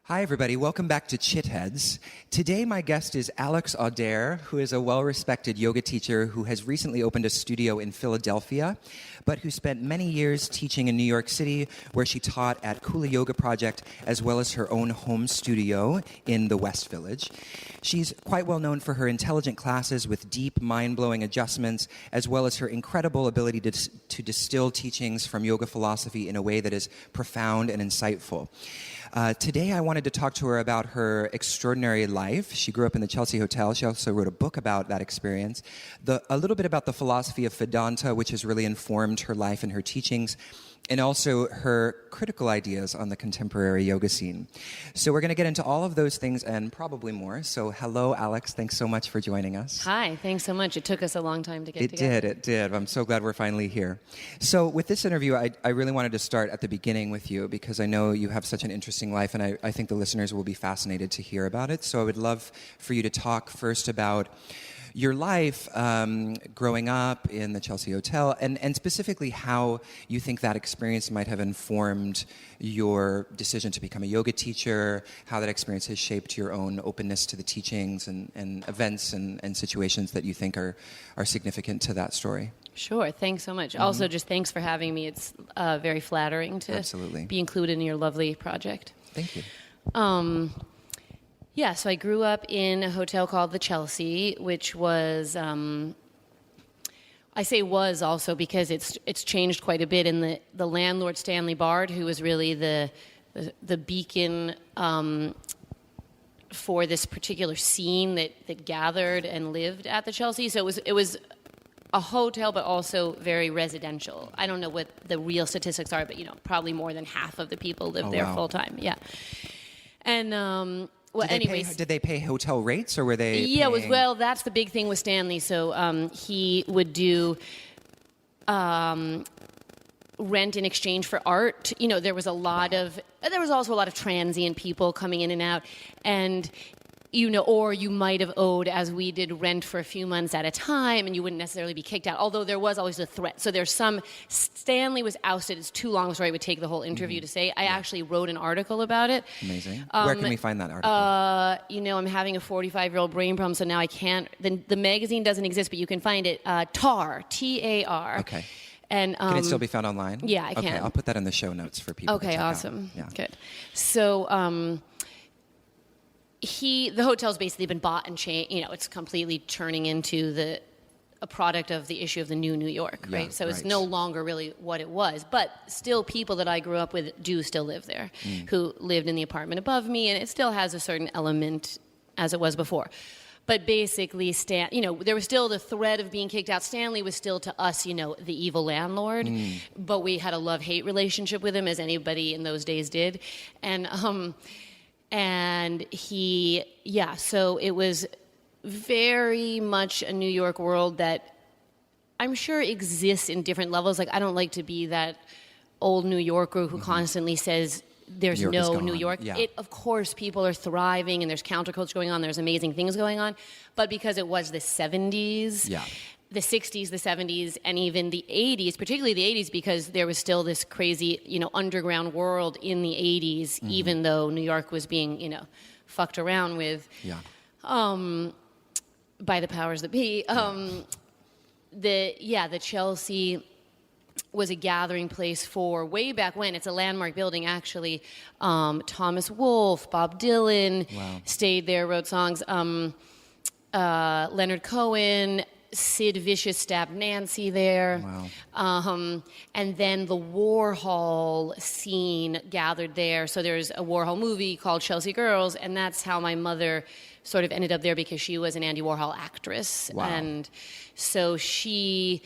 Hi, everybody. Welcome back to Chitheads. Today, my guest is Alex Auder, who is a well-respected yoga teacher who has recently opened a studio in Philadelphia, but who spent many years teaching in New York City, where she taught at Kula Yoga Project, as well as her own home studio in the West Village. She's quite well known for her intelligent classes with deep, mind-blowing adjustments, as well as her incredible ability to distill teachings from yoga philosophy in a way that is profound and insightful. Today, I wanted to talk to her about her extraordinary life. She grew up in the Chelsea Hotel. She also wrote a book about that experience. A little bit about the philosophy of Vedanta, which has really informed her life and her teachings, and also her critical ideas on the contemporary yoga scene. So we're going to get into all of those things and probably more. So hello, Alex. Thanks so much for joining us. Hi. Thanks so much. It took us a long time to get together. It did. I'm so glad we're finally here. So with this interview, I really wanted to start at the beginning with you because I know you have such an interesting life, and I think the listeners will be fascinated to hear about it. So I would love for you to talk first about your life growing up in the Chelsea Hotel, and specifically how you think that experience might have informed your decision to become a yoga teacher, how that experience has shaped your own openness to the teachings and events and situations that you think are significant to that story. Sure. Thanks so much. Also, just thanks for having me. It's very flattering to be included in your lovely project. Thank you. Yeah, so I grew up in a hotel called the Chelsea, which was, I say was also because it's changed quite a bit. And the landlord, Stanley Bard, who was really the beacon for this particular scene that gathered and lived at the Chelsea. So it was a hotel, but also very residential. I don't know what the real statistics are, but probably more than half of the people lived there full time. Yeah, and. Well, did they pay hotel rates, or were they? Yeah, that's the big thing with Stanley. So he would do rent in exchange for art. There was also a lot of transient people coming in and out, and or you might have owed, as we did, rent for a few months at a time, and you wouldn't necessarily be kicked out, although there was always a threat. So Stanley was ousted. It's too long a story. It would take the whole interview to say. I actually wrote an article about it. Amazing. Where can we find that article? I'm having a 45-year-old brain problem, so now I can't. The magazine doesn't exist, but you can find it. TAR, T-A-R. Okay. And, can it still be found online? Yeah, I can. Okay, I'll put that in the show notes for people to check awesome. out. Yeah. Good. So, the hotel's basically been bought and changed. It's completely turning into a product of the issue of the new New York, right? Yeah, so it's no longer really what it was. But still, people that I grew up with do still live there, who lived in the apartment above me, and it still has a certain element as it was before. But basically, there was still the threat of being kicked out. Stanley was still to us, the evil landlord. But we had a love-hate relationship with him, as anybody in those days did. And so it was very much a New York world that I'm sure exists in different levels. Like, I don't like to be that old New Yorker who constantly says there's no New York. Yeah. Of course, people are thriving and there's counterculture going on. There's amazing things going on. But because it was the 70s... Yeah. The 60s, the 70s, and even the 80s, particularly the 80s, because there was still this crazy, underground world in the 80s, even though New York was being, fucked around with by the powers that be. The Chelsea was a gathering place for way back when. It's a landmark building, actually. Thomas Wolfe, Bob Dylan stayed there, wrote songs. Leonard Cohen, Sid Vicious stabbed Nancy there. Wow. And then the Warhol scene gathered there. So there's a Warhol movie called Chelsea Girls, and that's how my mother sort of ended up there because she was an Andy Warhol actress. Wow. And so she...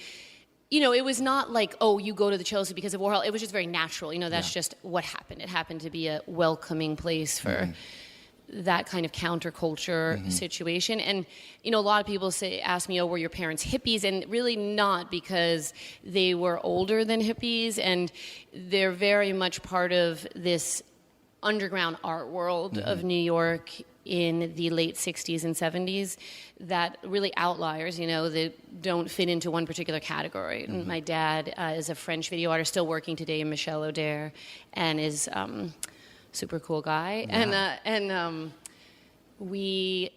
it was not like, you go to the Chelsea because of Warhol. It was just very natural. That's just what happened. It happened to be a welcoming place for that kind of counterculture situation. And, a lot of people ask me, were your parents hippies? And really not, because they were older than hippies, and they're very much part of this underground art world of New York in the late 60s and 70s that really outliers, that don't fit into one particular category. My dad is a French video artist still working today, Michel Auder, and is super cool guy.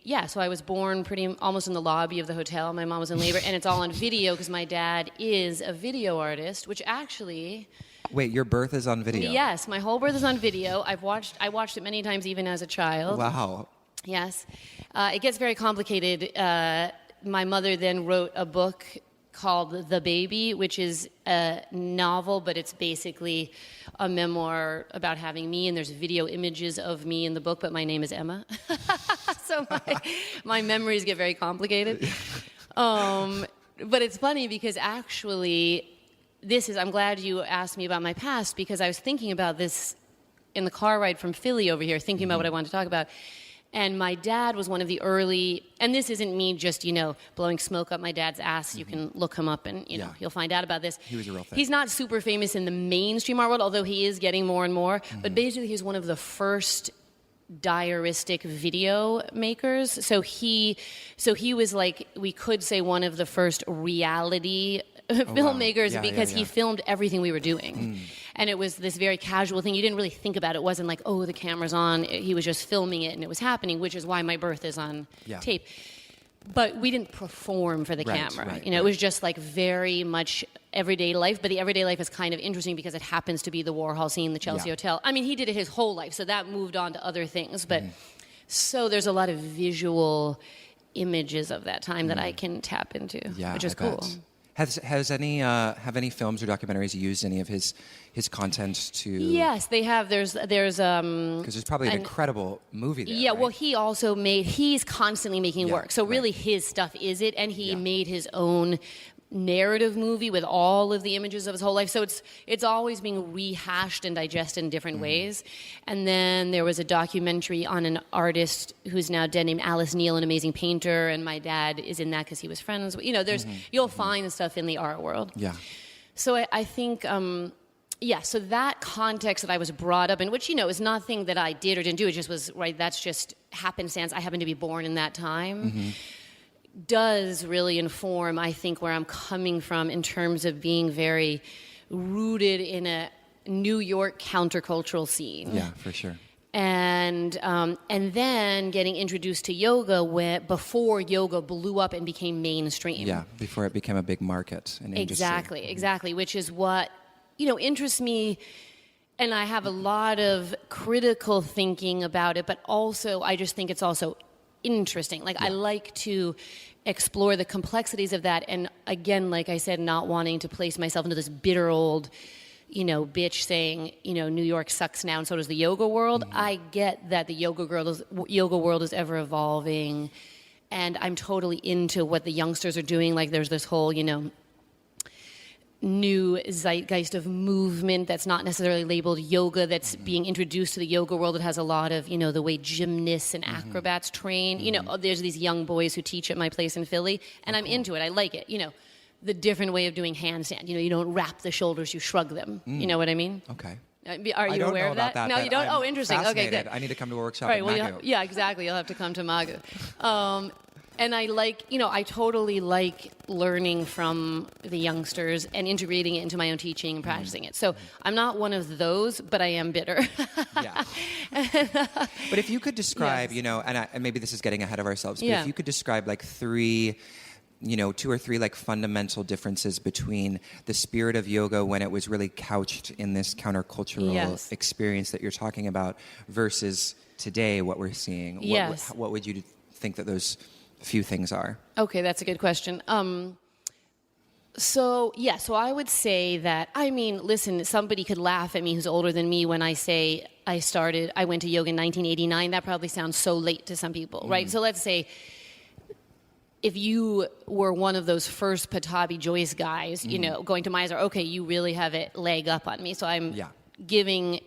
Yeah. So I was born almost in the lobby of the hotel. My mom was in labor, and it's all on video because my dad is a video artist, which actually... Wait, your birth is on video? Yes, my whole birth is on video. I watched it many times, even as a child. Wow. Yes. It gets very complicated. My mother then wrote a book called The Baby, which is a novel, but it's basically a memoir about having me, and there's video images of me in the book, but my name is Emma. So my memories get very complicated. But it's funny because actually, I'm glad you asked me about my past, because I was thinking about this in the car ride from Philly over here, thinking about what I wanted to talk about. And my dad was one of the early, and this isn't me just, blowing smoke up my dad's ass. You can look him up and, you'll find out about this. He was a real thing. He's not super famous in the mainstream art world, although he is getting more and more. But basically, he's one of the first diaristic video makers. So he was like, we could say one of the first reality filmmakers, wow. because Yeah. he filmed everything we were doing. And it was this very casual thing. You didn't really think about it. It wasn't like, oh, the camera's on. He was just filming it and it was happening, which is why my birth is on tape. But we didn't perform for the camera. It was just like very much everyday life. But the everyday life is kind of interesting because it happens to be the Warhol scene, the Chelsea Hotel. I mean, he did it his whole life, so that moved on to other things. But so there's a lot of visual images of that time that I can tap into, which is cool. Have any films or documentaries used any of his content to? Yes, they have. There's because there's probably an incredible movie there. Yeah, right? well, he's constantly making work. So really, his stuff is it, and he made his own narrative movie with all of the images of his whole life. So it's always being rehashed and digested in different ways. And then there was a documentary on an artist who's now dead named Alice Neal, an amazing painter, and my dad is in that because he was friends. There's you'll find stuff in the art world. Yeah. So I think. So that context that I was brought up in, which, is nothing that I did or didn't do, it just was, that's just happenstance. I happened to be born in that time. Does really inform, I think, where I'm coming from in terms of being very rooted in a New York countercultural scene. Yeah, for sure. And then getting introduced to yoga before yoga blew up and became mainstream. Yeah, before it became a big market and industry. Exactly, which is what, interests me. And I have a lot of critical thinking about it, but also I just think it's also interesting. I like to explore the complexities of that. And again, like I said, not wanting to place myself into this bitter old, bitch saying, New York sucks now and so does the yoga world. I get that the yoga world is ever evolving. And I'm totally into what the youngsters are doing. Like there's this whole, new zeitgeist of movement that's not necessarily labeled yoga, that's being introduced to the yoga world. It has a lot of, the way gymnasts and acrobats train. There's these young boys who teach at my place in Philly, and I'm into it. I like it. The different way of doing handstand. You don't wrap the shoulders, you shrug them. You know what I mean? Okay. Are you aware of that? No, you don't? Interesting. Okay, good. I need to come to a workshop at Magu. Yeah, exactly. You'll have to come to Magu. And I like, I totally like learning from the youngsters and integrating it into my own teaching and practicing it. So I'm not one of those, but I am bitter. Yeah. But if you could describe, and maybe this is getting ahead of ourselves, but if you could describe like two or three like fundamental differences between the spirit of yoga when it was really couched in this countercultural experience that you're talking about versus today, what we're seeing. What would you think that those few things are? Okay, that's a good question. So I would say that, listen, somebody could laugh at me who's older than me when I say I went to yoga in 1989. That probably sounds so late to some people, right? So let's say if you were one of those first Patabi Joyce guys, going to Mysore, okay, you really have a leg up on me. So I'm giving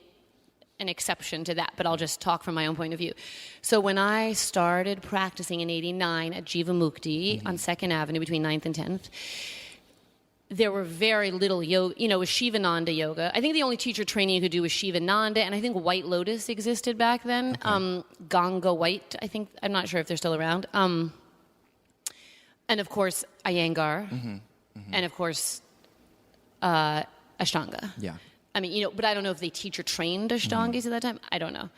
an exception to that, but I'll just talk from my own point of view. So when I started practicing in 89 at Jivamukti on 2nd Avenue between 9th and 10th, there were very little yoga, it was Shivananda yoga. I think the only teacher training you could do was Shivananda, and I think White Lotus existed back then. Okay. Ganga White, I think, I'm not sure if they're still around. And of course, Iyengar, and of course, Ashtanga. Yeah. I mean, but I don't know if they teacher trained Ashtangis at that time. I don't know.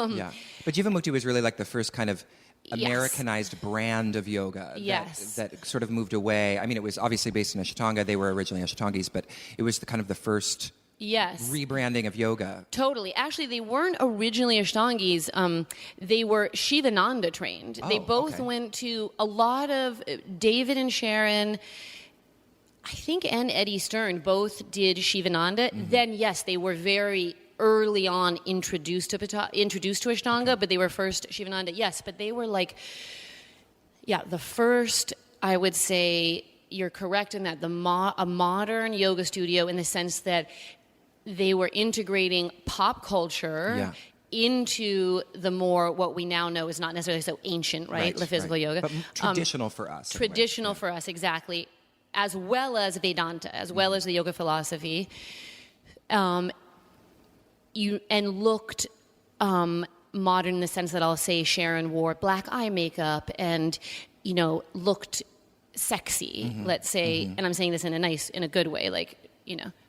Yeah. But Jivamukti was really like the first kind of Yes. Americanized brand of yoga Yes. that sort of moved away. I mean, it was obviously based in Ashtanga. They were originally Ashtangis, but it was kind of the first Yes. rebranding of yoga. Totally. Actually, they weren't originally Ashtangis. They were Shivananda trained. They both okay. went to a lot of David and Sharon, I think, and Eddie Stern both did Shivananda. Then, yes, they were very early on introduced to Ashtanga, but they were first Shivananda. Yes, but they were like, the first, I would say, you're correct in that, a modern yoga studio in the sense that they were integrating pop culture into the more what we now know is not necessarily so ancient, right? The physical yoga. But traditional for us. Traditional for us, exactly. As well as Vedanta, as well as the yoga philosophy. Looked modern in the sense that I'll say Sharon wore black eye makeup and, looked sexy, let's say, and I'm saying this in a good way, like,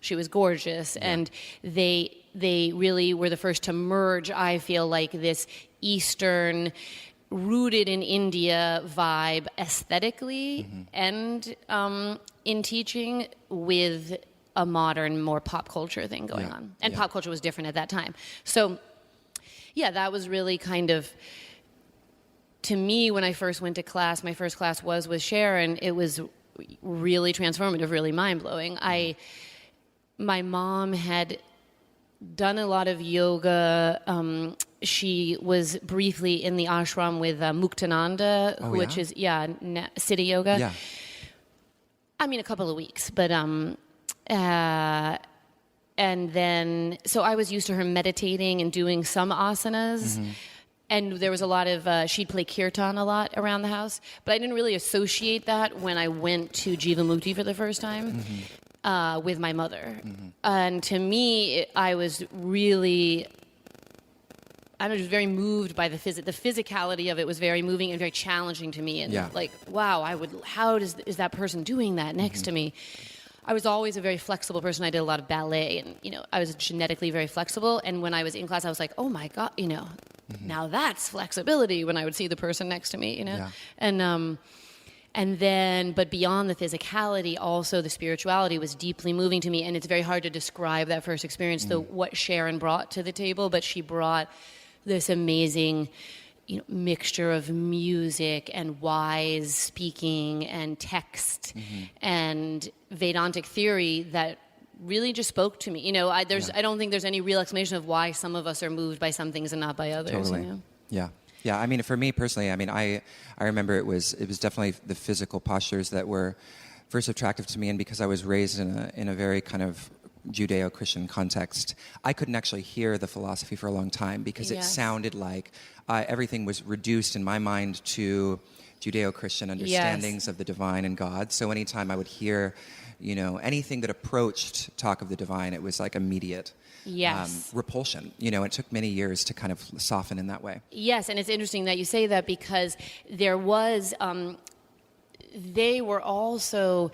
she was gorgeous, and they really were the first to merge, I feel like, this Eastern, rooted in India vibe aesthetically and in teaching with a modern, more pop culture thing going on. And pop culture was different at that time. So, that was really kind of, to me, when I first went to class, my first class was with Sharon, it was really transformative, really mind-blowing. My mom had done a lot of yoga. She was briefly in the ashram with Muktananda, which is, city yoga. Yeah. I mean, a couple of weeks, but... and then, so I was used to her meditating and doing some asanas. And there was a lot of, she'd play kirtan a lot around the house. But I didn't really associate that when I went to Jivamukti for the first time with my mother. And to me, I was really... I was very moved by the physicality of it was very moving and very challenging to me. And like, wow, how is that person doing that next to me? I was always a very flexible person. I did a lot of ballet, and I was genetically very flexible. And when I was in class, I was like, "Oh my God, now that's flexibility." When I would see the person next to me, and then, but beyond the physicality, also the spirituality was deeply moving to me. And it's very hard to describe that first experience, what Sharon brought to the table, but she brought this amazing mixture of music and wise speaking and text and Vedantic theory that really just spoke to me. I don't think there's any real explanation of why some of us are moved by some things and not by others. Totally. Yeah. I mean, for me personally, I remember it was definitely the physical postures that were first attractive to me, and because I was raised in a very kind of Judeo-Christian context, I couldn't actually hear the philosophy for a long time because it sounded like everything was reduced in my mind to Judeo-Christian understandings of the divine and God. So anytime I would hear, anything that approached talk of the divine, it was like immediate repulsion. It took many years to kind of soften in that way. Yes, and it's interesting that you say that because there was, they were also...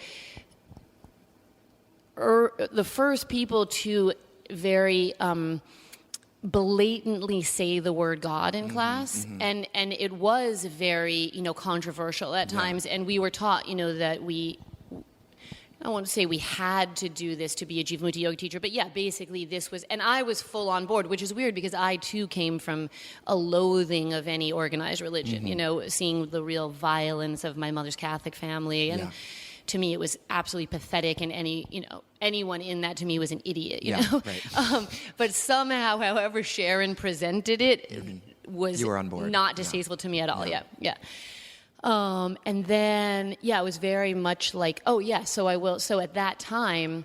the first people to very blatantly say the word God in class, and it was very controversial at times, and we were taught that I won't say we had to do this to be a Jivamukti yoga teacher, but basically this was, and I was full on board, which is weird because I too came from a loathing of any organized religion, seeing the real violence of my mother's Catholic family and. To me, it was absolutely pathetic, and anyone in that to me was an idiot. Right. But somehow, however Sharon presented it, was you were on board. Not distasteful to me at all. And then, it was very much like, so I will. So at that time,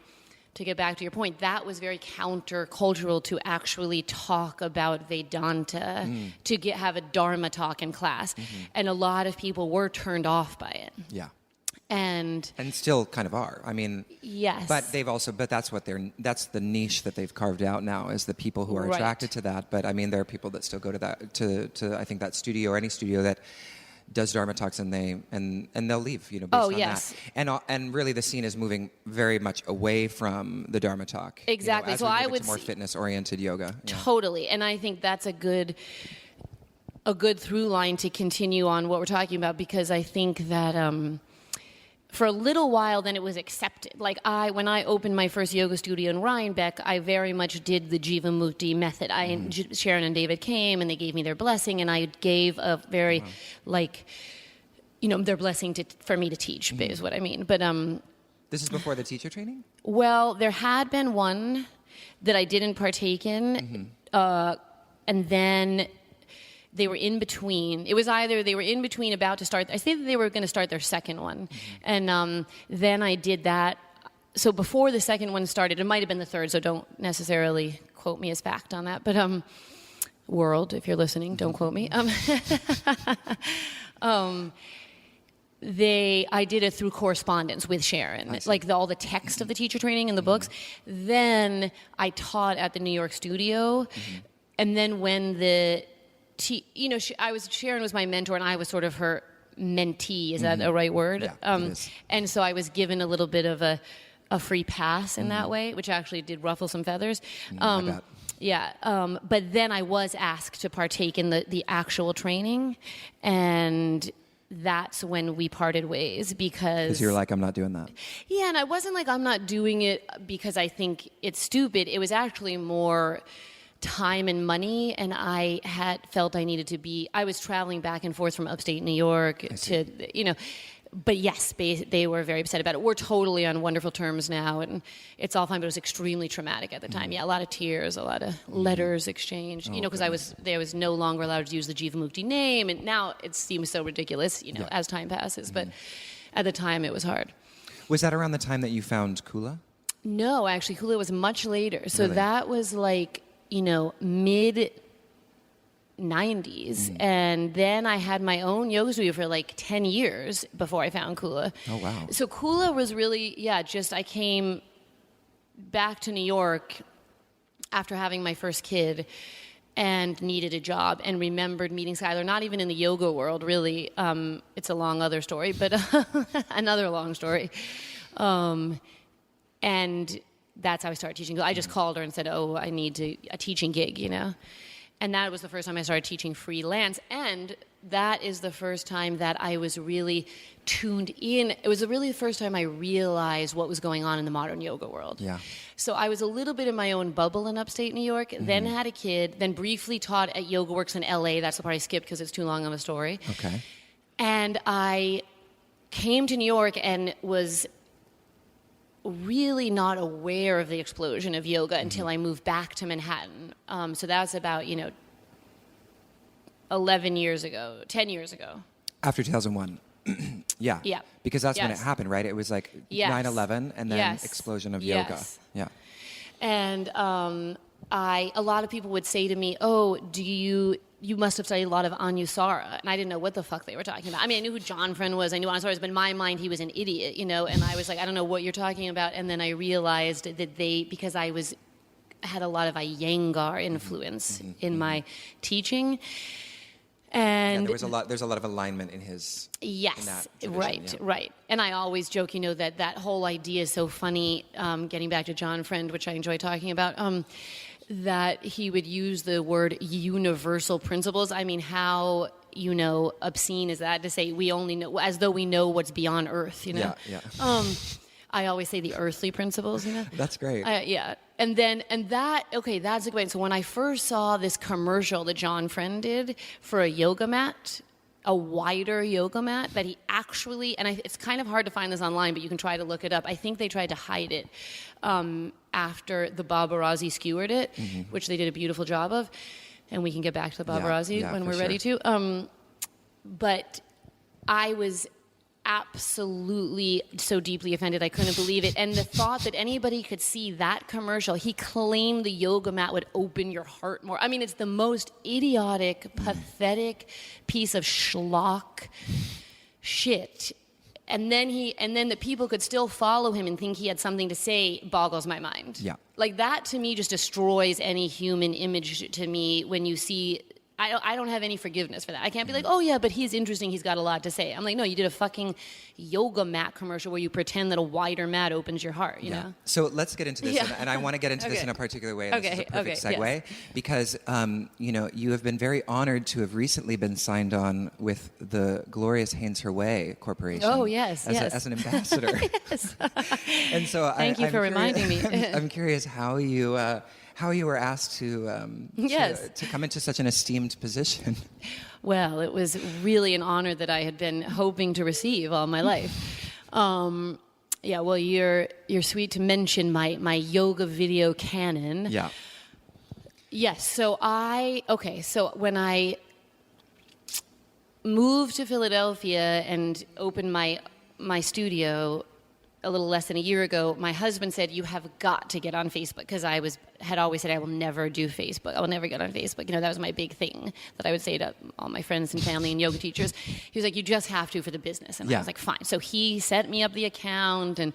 to get back to your point, that was very countercultural to actually talk about Vedanta, to have a Dharma talk in class, and a lot of people were turned off by it. Yeah. And still kind of are. I mean, yes. But that's the niche that they've carved out now, is the people who are attracted to that. But I mean, there are people that still go to that, to I think that studio or any studio that does Dharma talks and they'll leave, based on yes. that. And really the scene is moving very much away from the Dharma talk. Exactly. As So we move I would into more fitness oriented yoga. Yeah. Totally. And I think that's a good through line to continue on what we're talking about, because I think that for a little while then it was accepted. Like when I opened my first yoga studio in Rhinebeck, I very much did the Jivamukti method. Sharon and David came and they gave me their blessing, and I gave a very their blessing for me to teach is what I mean. But this is before the teacher training? Well, there had been one that I didn't partake in, and then they were in between. It was either they were in between about to start. I think that they were going to start their second one. And then I did that. So before the second one started, it might have been the third, so don't necessarily quote me as fact on that. But world, if you're listening, don't quote me. I did it through correspondence with Sharon, like all the text of the teacher training and the books. Then I taught at the New York studio. And then when Sharon was my mentor, and I was sort of her mentee. Is that a right word? Yeah, it is. And so I was given a little bit of a free pass in that way, which actually did ruffle some feathers. I bet. Yeah. But then I was asked to partake in the actual training, and that's when we parted ways, because you're like, I'm not doing that. Yeah, and I wasn't like, I'm not doing it because I think it's stupid. It was actually more time and money, and I had felt I needed to be. I was traveling back and forth from upstate New York to, but yes, they were very upset about it. We're totally on wonderful terms now, and it's all fine. But it was extremely traumatic at the time. Yeah, a lot of tears, a lot of letters exchanged. Because I was no longer allowed to use the Jivamukti name, and now it seems so ridiculous. As time passes. But at the time, it was hard. Was that around the time that you found Kula? No, actually, Kula was much later. So Really? that was like mid 90s, and then I had my own yoga studio for like 10 years before I found Kula. Oh, wow. So Kula was really, I came back to New York after having my first kid and needed a job, and remembered meeting Skylar, not even in the yoga world, really. It's a long other story, but another long story. And that's how I started teaching. I just called her and said, I need a teaching gig, And that was the first time I started teaching freelance. And that is the first time that I was really tuned in. It was really the first time I realized what was going on in the modern yoga world. Yeah. So I was a little bit in my own bubble in upstate New York, then had a kid, then briefly taught at Yoga Works in LA. That's the part I skipped because it's too long of a story. Okay. And I came to New York and was really not aware of the explosion of yoga until I moved back to Manhattan. So that was about, 10 years ago. After 2001. Yeah. Yeah. Because that's when it Yes. happened, right? It was like Yes. 9/11 and then Yes. explosion of Yes. yoga. Yeah. And a lot of people would say to me, you must have studied a lot of Anusara. And I didn't know what the fuck they were talking about. I mean, I knew who John Friend was. I knew Anusara was, but in my mind, he was an idiot, And I was like, I don't know what you're talking about. And then I realized that because I had a lot of Iyengar influence in my teaching. And there's a lot of alignment in his. Yes, in that tradition, right. And I always joke, that whole idea is so funny, getting back to John Friend, which I enjoy talking about, that he would use the word universal principles. I mean, how, obscene is that to say we only know, as though we know what's beyond Earth, Yeah. I always say the earthly principles, That's great. Yeah. That's a great. So when I first saw this commercial that John Friend did for a yoga mat, a wider yoga mat that he actually, it's kind of hard to find this online, but you can try to look it up. I think they tried to hide it after the Babarazzi skewered it, which they did a beautiful job of. And we can get back to the Babarazzi when we're ready to. But I was absolutely so deeply offended I couldn't believe it, and the thought that anybody could see that commercial. He claimed the yoga mat would open your heart more. I mean, it's the most idiotic, pathetic piece of schlock shit. And then the people could still follow him and think he had something to say boggles my mind. Yeah. Like that to me just destroys any human image to me when you see I don't have any forgiveness for that. I can't be like, oh yeah, but he's interesting. He's got a lot to say. I'm like, no, you did a fucking yoga mat commercial where you pretend that a wider mat opens your heart. You know. So let's get into this, Yeah. and I want to get into this in a particular way. And this is a perfect segue yes. because you have been very honored to have recently been signed on with the glorious Haynes Herway Corporation. Oh yes, as an ambassador. Yes. And so Thank you for reminding me. I'm curious how you were asked to Yes. to come into such an esteemed position. Well, it was really an honor that I had been hoping to receive all my life. Yeah, well, you're sweet to mention my yoga video canon. Yeah. Yes, so when I moved to Philadelphia and opened my studio a little less than a year ago, my husband said, you have got to get on Facebook, because I had always said I will never do Facebook. I will never get on Facebook. You know, that was my big thing that I would say to all my friends and family and yoga teachers. He was like, you just have to for the business. And I was like, fine. So he set me up the account and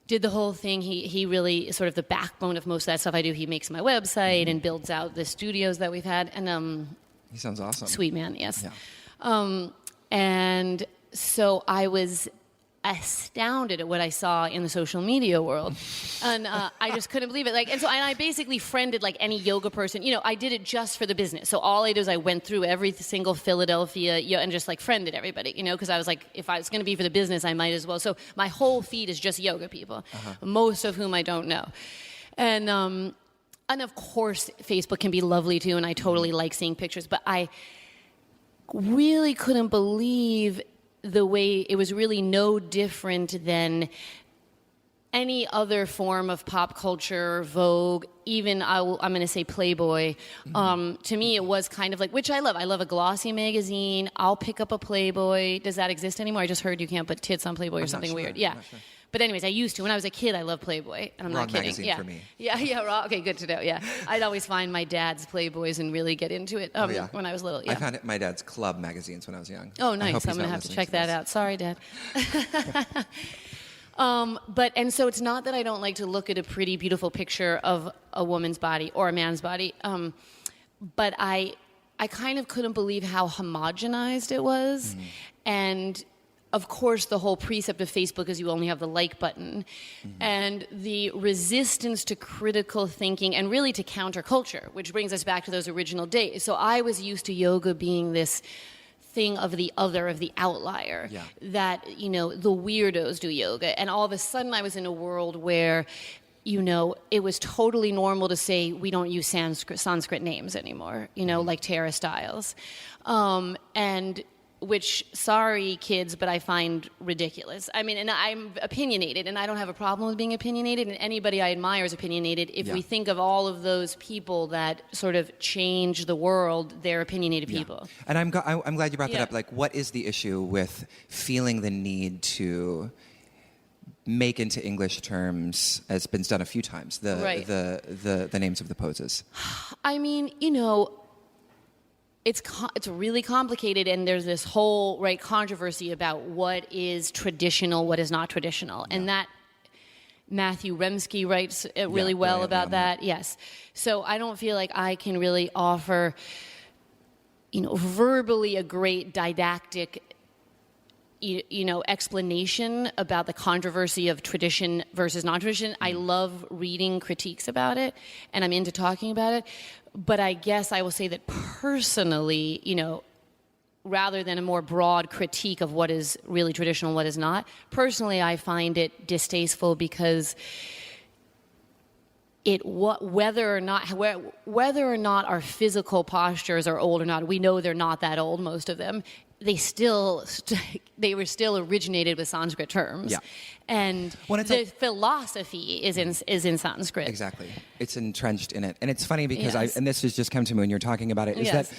did the whole thing. He really is sort of the backbone of most of that stuff I do. He makes my website and builds out the studios that we've had. And He sounds awesome. sweet man, yes. Yeah. And so I was astounded at what I saw in the social media world, and I just couldn't believe it. And I basically friended like any yoga person. You know, I did it just for the business. So all I did is I went through every single Philadelphia, and just like friended everybody. You know, because I was like, if I was going to be for the business, I might as well. So my whole feed is just yoga people, most of whom I don't know, and of course Facebook can be lovely too, and I totally like seeing pictures, but I really couldn't believe the way it was really no different than any other form of pop culture, Vogue, even I'm going to say Playboy. To me, it was kind of like, which I love. I love a glossy magazine. I'll pick up a Playboy. Does that exist anymore? I just heard you can't put tits on Playboy or something weird. Yeah. Sure. But anyways, I used to. When I was a kid, I loved Playboy. And I'm Wrong not kidding. magazine Yeah. for me. Yeah, raw. Okay, good to know. Yeah. I'd always find my dad's Playboys and really get into it when I was little. Yeah. I found it my dad's club magazines when I was young. Oh, nice. I'm going to have to check that out. Sorry, Dad. And so it's not that I don't like to look at a pretty, beautiful picture of a woman's body or a man's body, but I kind of couldn't believe how homogenized it was. And of course, the whole precept of Facebook is you only have the like button. And the resistance to critical thinking and really to counterculture, which brings us back to those original days. So I was used to yoga being this thing of the other, of the outlier, that, the weirdos do yoga. And all of a sudden I was in a world where, it was totally normal to say we don't use Sanskrit names anymore, like Tara Stiles. And which, sorry, kids, but I find ridiculous. I mean, and I'm opinionated, and I don't have a problem with being opinionated, and anybody I admire is opinionated. If we think of all of those people that sort of change the world, they're opinionated people. And I'm glad you brought that up. Like, what is the issue with feeling the need to make into English terms, as been done a few times, the names of the poses? I mean, it's really complicated, and there's this whole controversy about what is traditional, what is not traditional, and that Matthew Remsky writes really well about that. Yes, so I don't feel like I can really offer, verbally a great didactic, explanation about the controversy of tradition versus non-tradition. I love reading critiques about it, and I'm into talking about it. But I guess I will say that personally, rather than a more broad critique of what is really traditional and what is not, personally I find it distasteful because whether or not our physical postures are old or not, we know they're not that old, most of them. They were still originated with Sanskrit terms. Yeah. And the philosophy is in Sanskrit. Exactly. It's entrenched in it. And it's funny because and this has just come to me when you're talking about it, is that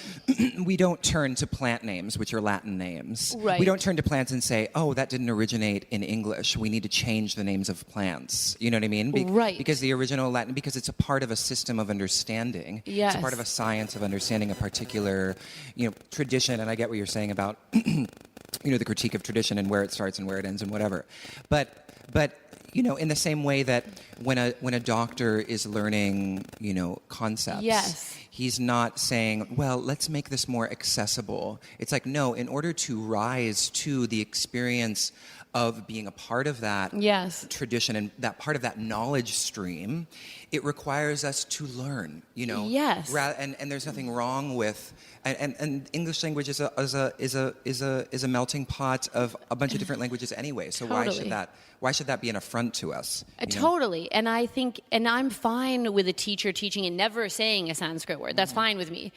we don't turn to plant names, which are Latin names. Right. We don't turn to plants and say, oh, that didn't originate in English. We need to change the names of plants. You know what I mean? Right. Because the original Latin, because it's a part of a system of understanding. Yes. It's a part of a science of understanding a particular, tradition. And I get what you're saying about the critique of tradition and where it starts and where it ends and whatever. But in the same way that when a doctor is learning, concepts, Yes. he's not saying, well, let's make this more accessible. It's like, no, in order to rise to the experience of being a part of that Yes. tradition and that part of that knowledge stream, it requires us to learn, Yes. And there's nothing wrong with, and English language is a melting pot of a bunch of different languages anyway. So Totally. why should that be an affront to us? Totally. And I think, and I'm fine with a teacher teaching and never saying a Sanskrit word. That's fine with me.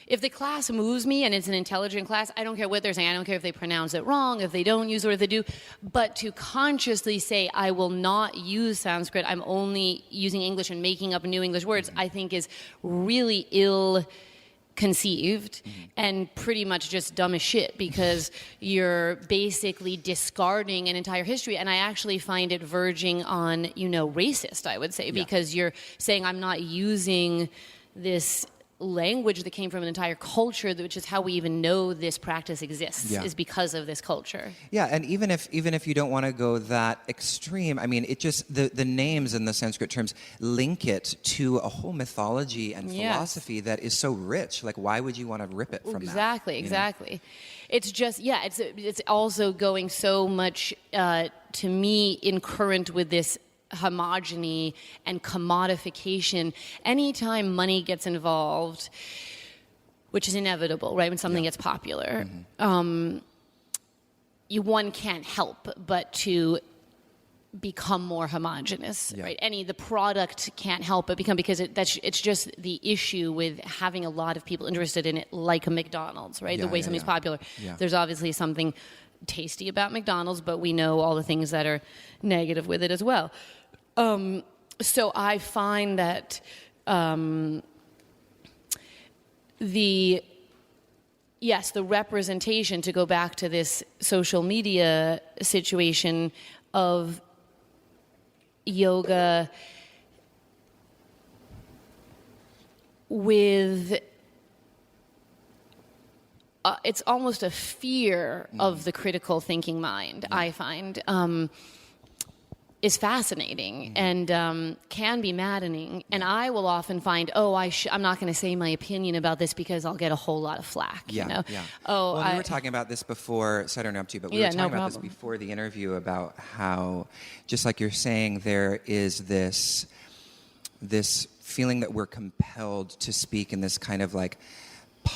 If the class moves me and it's an intelligent class, I don't care what they're saying. I don't care if they pronounce it wrong, if they don't use it, or if they do. But to consciously say, I will not use Sanskrit, I'm only using English and making up new English words, I think is really ill-conceived and pretty much just dumb as shit, because you're basically discarding an entire history. And I actually find it verging on, racist, I would say, because you're saying I'm not using this language that came from an entire culture, which is how we even know this practice exists, is because of this culture. Yeah, and even if you don't want to go that extreme, I mean, it just the names and the Sanskrit terms link it to a whole mythology and philosophy that is so rich. Like, why would you want to rip it from that? Exactly. It's just it's also going so much to me in current with this homogeny and commodification. Anytime money gets involved, which is inevitable, right? When something gets popular, one can't help but to become more homogenous, right? The product can't help but become, because it's just the issue with having a lot of people interested in it, like a McDonald's, right? The way something's popular. Yeah. There's obviously something tasty about McDonald's, but we know all the things that are negative with it as well. So I find that the representation, to go back to this social media situation of yoga with it's almost a fear of the critical thinking mind, I find, is fascinating and can be maddening. And I will often find, I'm not going to say my opinion about this because I'll get a whole lot of flack. We were talking about this before, so I don't interrupt you, but we were talking about this before the interview about how, just like you're saying, there is this feeling that we're compelled to speak in this kind of like,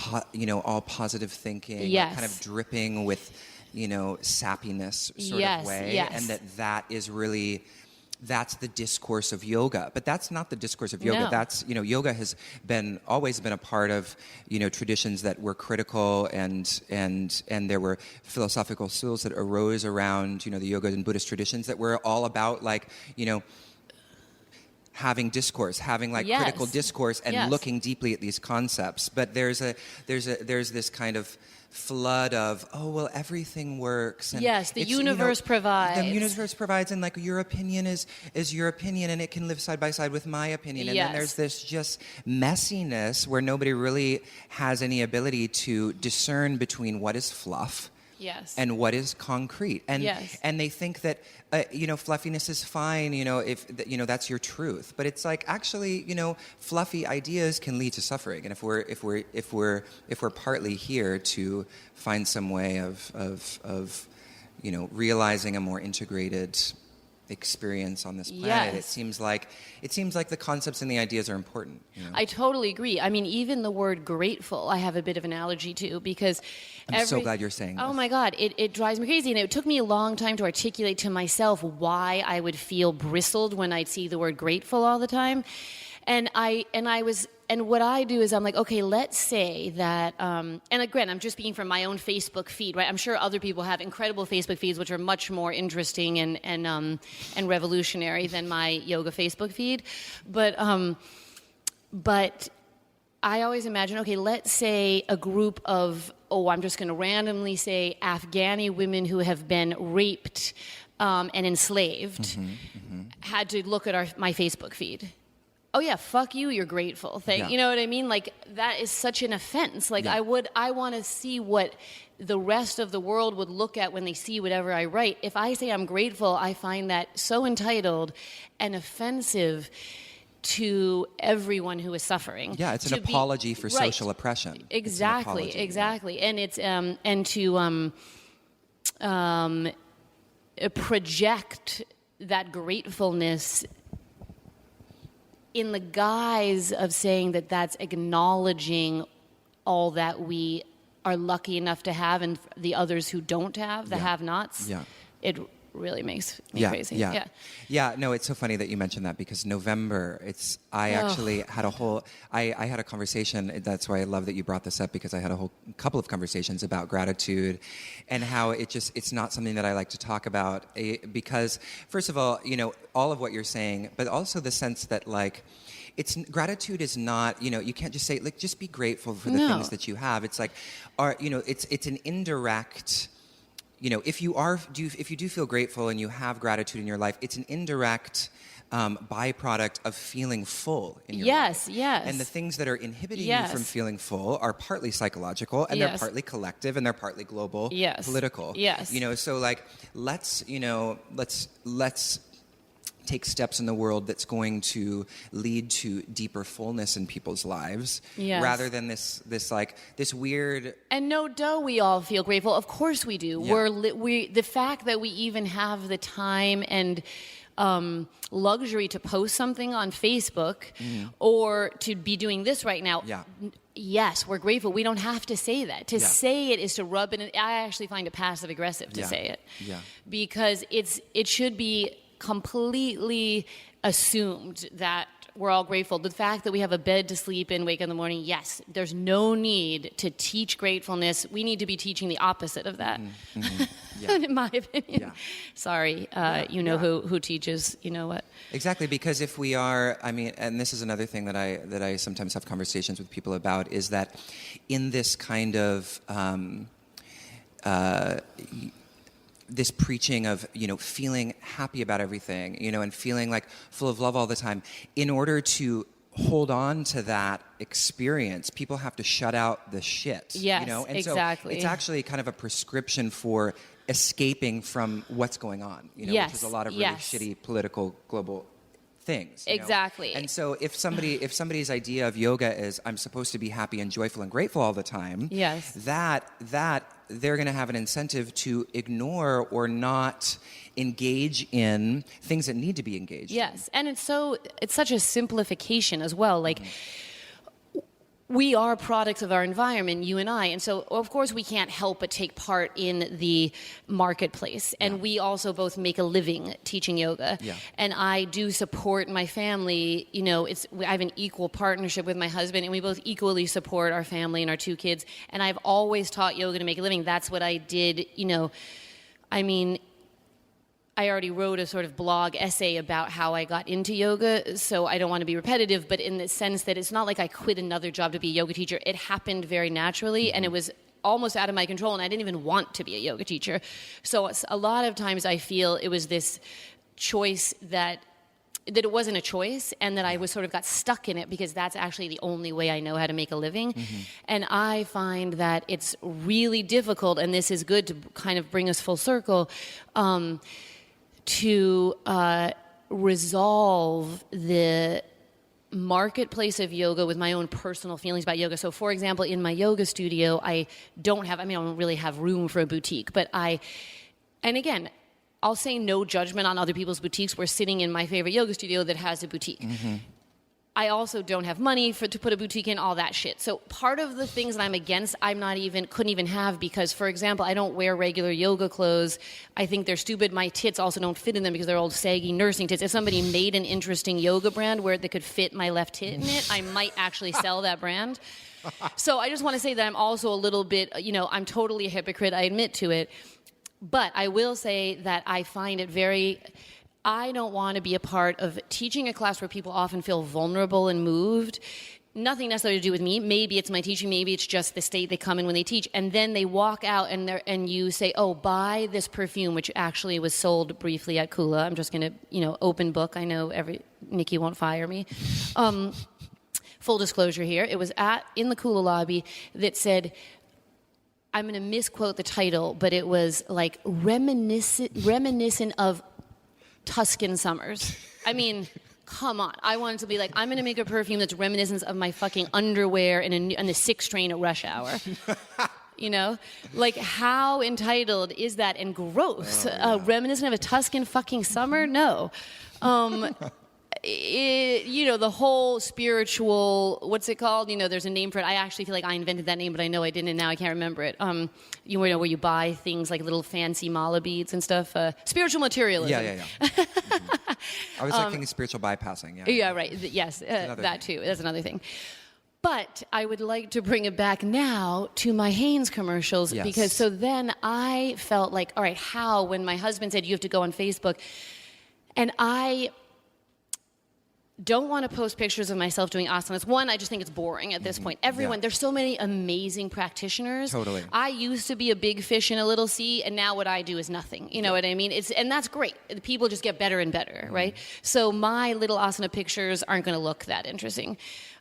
all positive thinking, like kind of dripping with, sappiness sort of way. And that is really, that's the discourse of yoga. But that's not the discourse of yoga. No. That's, yoga has always been a part of, traditions that were critical, and there were philosophical schools that arose around, the yoga and Buddhist traditions that were all about, like, having discourse, having like critical discourse, and looking deeply at these concepts. But there's this kind of flood of, everything works. And the universe provides. The universe provides, and like your opinion is your opinion, and it can live side by side with my opinion. And then there's this just messiness where nobody really has any ability to discern between what is fluff and what is concrete. And and they think that fluffiness is fine, if that's your truth. But it's like, actually, fluffy ideas can lead to suffering. And if we're partly here to find some way of realizing a more integrated experience on this planet, it seems like the concepts and the ideas are important. I totally agree. I mean, even the word grateful, I have a bit of an allergy to, because I'm so glad you're saying this. Oh my God, it drives me crazy. And it took me a long time to articulate to myself why I would feel bristled when I'd see the word grateful all the time. And what I do is I'm like, okay, let's say that, and again, I'm just speaking from my own Facebook feed, right? I'm sure other people have incredible Facebook feeds, which are much more interesting and revolutionary than my yoga Facebook feed. But I always imagine, okay, let's say a group of, I'm just going to randomly say Afghani women who have been raped and enslaved had to look at my Facebook feed. oh yeah, fuck you, you're grateful. You know what I mean? Like, that is such an offense. Like, I want to see what the rest of the world would look at when they see whatever I write. If I say I'm grateful, I find that so entitled and offensive to everyone who is suffering. Yeah, it's an apology for social oppression. Exactly, exactly. And it's and to project that gratefulness in the guise of saying that that's acknowledging all that we are lucky enough to have and the others who don't have, the have-nots. Yeah. It really makes me crazy. Yeah, no, it's so funny that you mentioned that, because November, I actually had I had a conversation, that's why I love that you brought this up, because I had a whole couple of conversations about gratitude and how it's not something that I like to talk about, because first of all, all of what you're saying, but also the sense that gratitude is not, you can't just say, just be grateful for the things that you have. It's like, it's an indirect, if you do feel grateful and you have gratitude in your life, it's an indirect byproduct of feeling full in your life. Yes. And the things that are inhibiting you from feeling full are partly psychological, and they're partly collective, and they're partly global, political. Yes. So let's take steps in the world that's going to lead to deeper fullness in people's lives, rather than this weird. And we all feel grateful. Of course we do. Yeah. The fact that we even have the time and luxury to post something on Facebook or to be doing this right now. Yeah. Yes, we're grateful. We don't have to say that. To say it is to rub it in. I actually find it passive aggressive to say it. Yeah. Because it should be completely assumed that we're all grateful. The fact that we have a bed to sleep in, wake in the morning, yes, there's no need to teach gratefulness. We need to be teaching the opposite of that, in my opinion. Yeah. Sorry, who teaches, what. Exactly, because if we are, and this is another thing that I sometimes have conversations with people about, is that in this kind of this preaching of, feeling happy about everything, and feeling like full of love all the time, in order to hold on to that experience, people have to shut out the shit. Yes, and exactly. So it's actually kind of a prescription for escaping from what's going on, which is a lot of really shitty political global things. Exactly. And so if somebody's idea of yoga is, I'm supposed to be happy and joyful and grateful all the time, that they're going to have an incentive to ignore or not engage in things that need to be engaged in. Yes. And it's such a simplification as well. Like, we are products of our environment, you and I. And so, of course, we can't help but take part in the marketplace. And we also both make a living teaching yoga. Yeah. And I do support my family. I have an equal partnership with my husband, and we both equally support our family and our 2 kids. And I've always taught yoga to make a living. That's what I did, I already wrote a sort of blog essay about how I got into yoga, so I don't want to be repetitive, but in the sense that it's not like I quit another job to be a yoga teacher. It happened very naturally, and it was almost out of my control, and I didn't even want to be a yoga teacher. So a lot of times I feel it was this choice that it wasn't a choice, and that I was sort of got stuck in it because that's actually the only way I know how to make a living. Mm-hmm. And I find that it's really difficult, and this is good to kind of bring us full circle, to resolve the marketplace of yoga with my own personal feelings about yoga. So, for example, in my yoga studio, I don't really have room for a boutique, and again, I'll say no judgment on other people's boutiques. We're sitting in my favorite yoga studio that has a boutique. Mm-hmm. I also don't have money to put a boutique in, all that shit. So part of the things that I'm against, couldn't even have, because, for example, I don't wear regular yoga clothes. I think they're stupid. My tits also don't fit in them because they're old saggy nursing tits. If somebody made an interesting yoga brand where they could fit my left tit in it, I might actually sell that brand. So I just want to say that I'm also a little bit, I'm totally a hypocrite. I admit to it. But I will say that I find it I don't want to be a part of teaching a class where people often feel vulnerable and moved. nothing necessarily to do with me. Maybe it's my teaching. Maybe it's just the state they come in when they teach. And then they walk out and you say, oh, buy this perfume, which actually was sold briefly at Kula. I'm just going to, open book. I know Nikki won't fire me. Full disclosure here. It was in the Kula lobby that said, I'm going to misquote the title, but it was like reminiscent of Tuscan summers. I mean... Come on. I wanted to be like, I'm going to make a perfume that's reminiscent of my fucking underwear in the 6th train at rush hour. Like, how entitled is that and gross? Reminiscent of a Tuscan fucking summer? No. The whole spiritual, what's it called? There's a name for it. I actually feel like I invented that name, but I know I didn't, and now I can't remember it. Where you buy things like little fancy mala beads and stuff. Spiritual materialism. Yeah. Mm-hmm. I was thinking spiritual bypassing. Yeah, right. Yes, that too. That's another thing. But I would like to bring it back now to my Hanes commercials, because so then I felt like, all right, when my husband said you have to go on Facebook, and I don't want to post pictures of myself doing asanas. One, I just think it's boring at this point. There's so many amazing practitioners. Totally. I used to be a big fish in a little sea, and now what I do is nothing. You know what I mean? And that's great. People just get better and better, right? So my little asana pictures aren't going to look that interesting.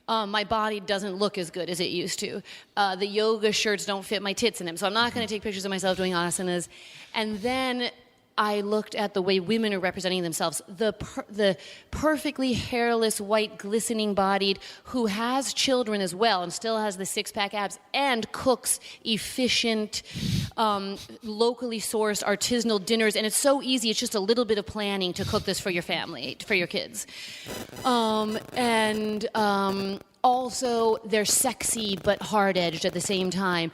My body doesn't look as good as it used to. The yoga shirts don't fit my tits in them, so I'm not going to take pictures of myself doing asanas. And then I looked at the way women are representing themselves. The perfectly hairless, white, glistening-bodied, who has children as well and still has the six-pack abs and cooks efficient, locally sourced, artisanal dinners. And it's so easy. It's just a little bit of planning to cook this for your family, for your kids. Also, they're sexy but hard-edged at the same time.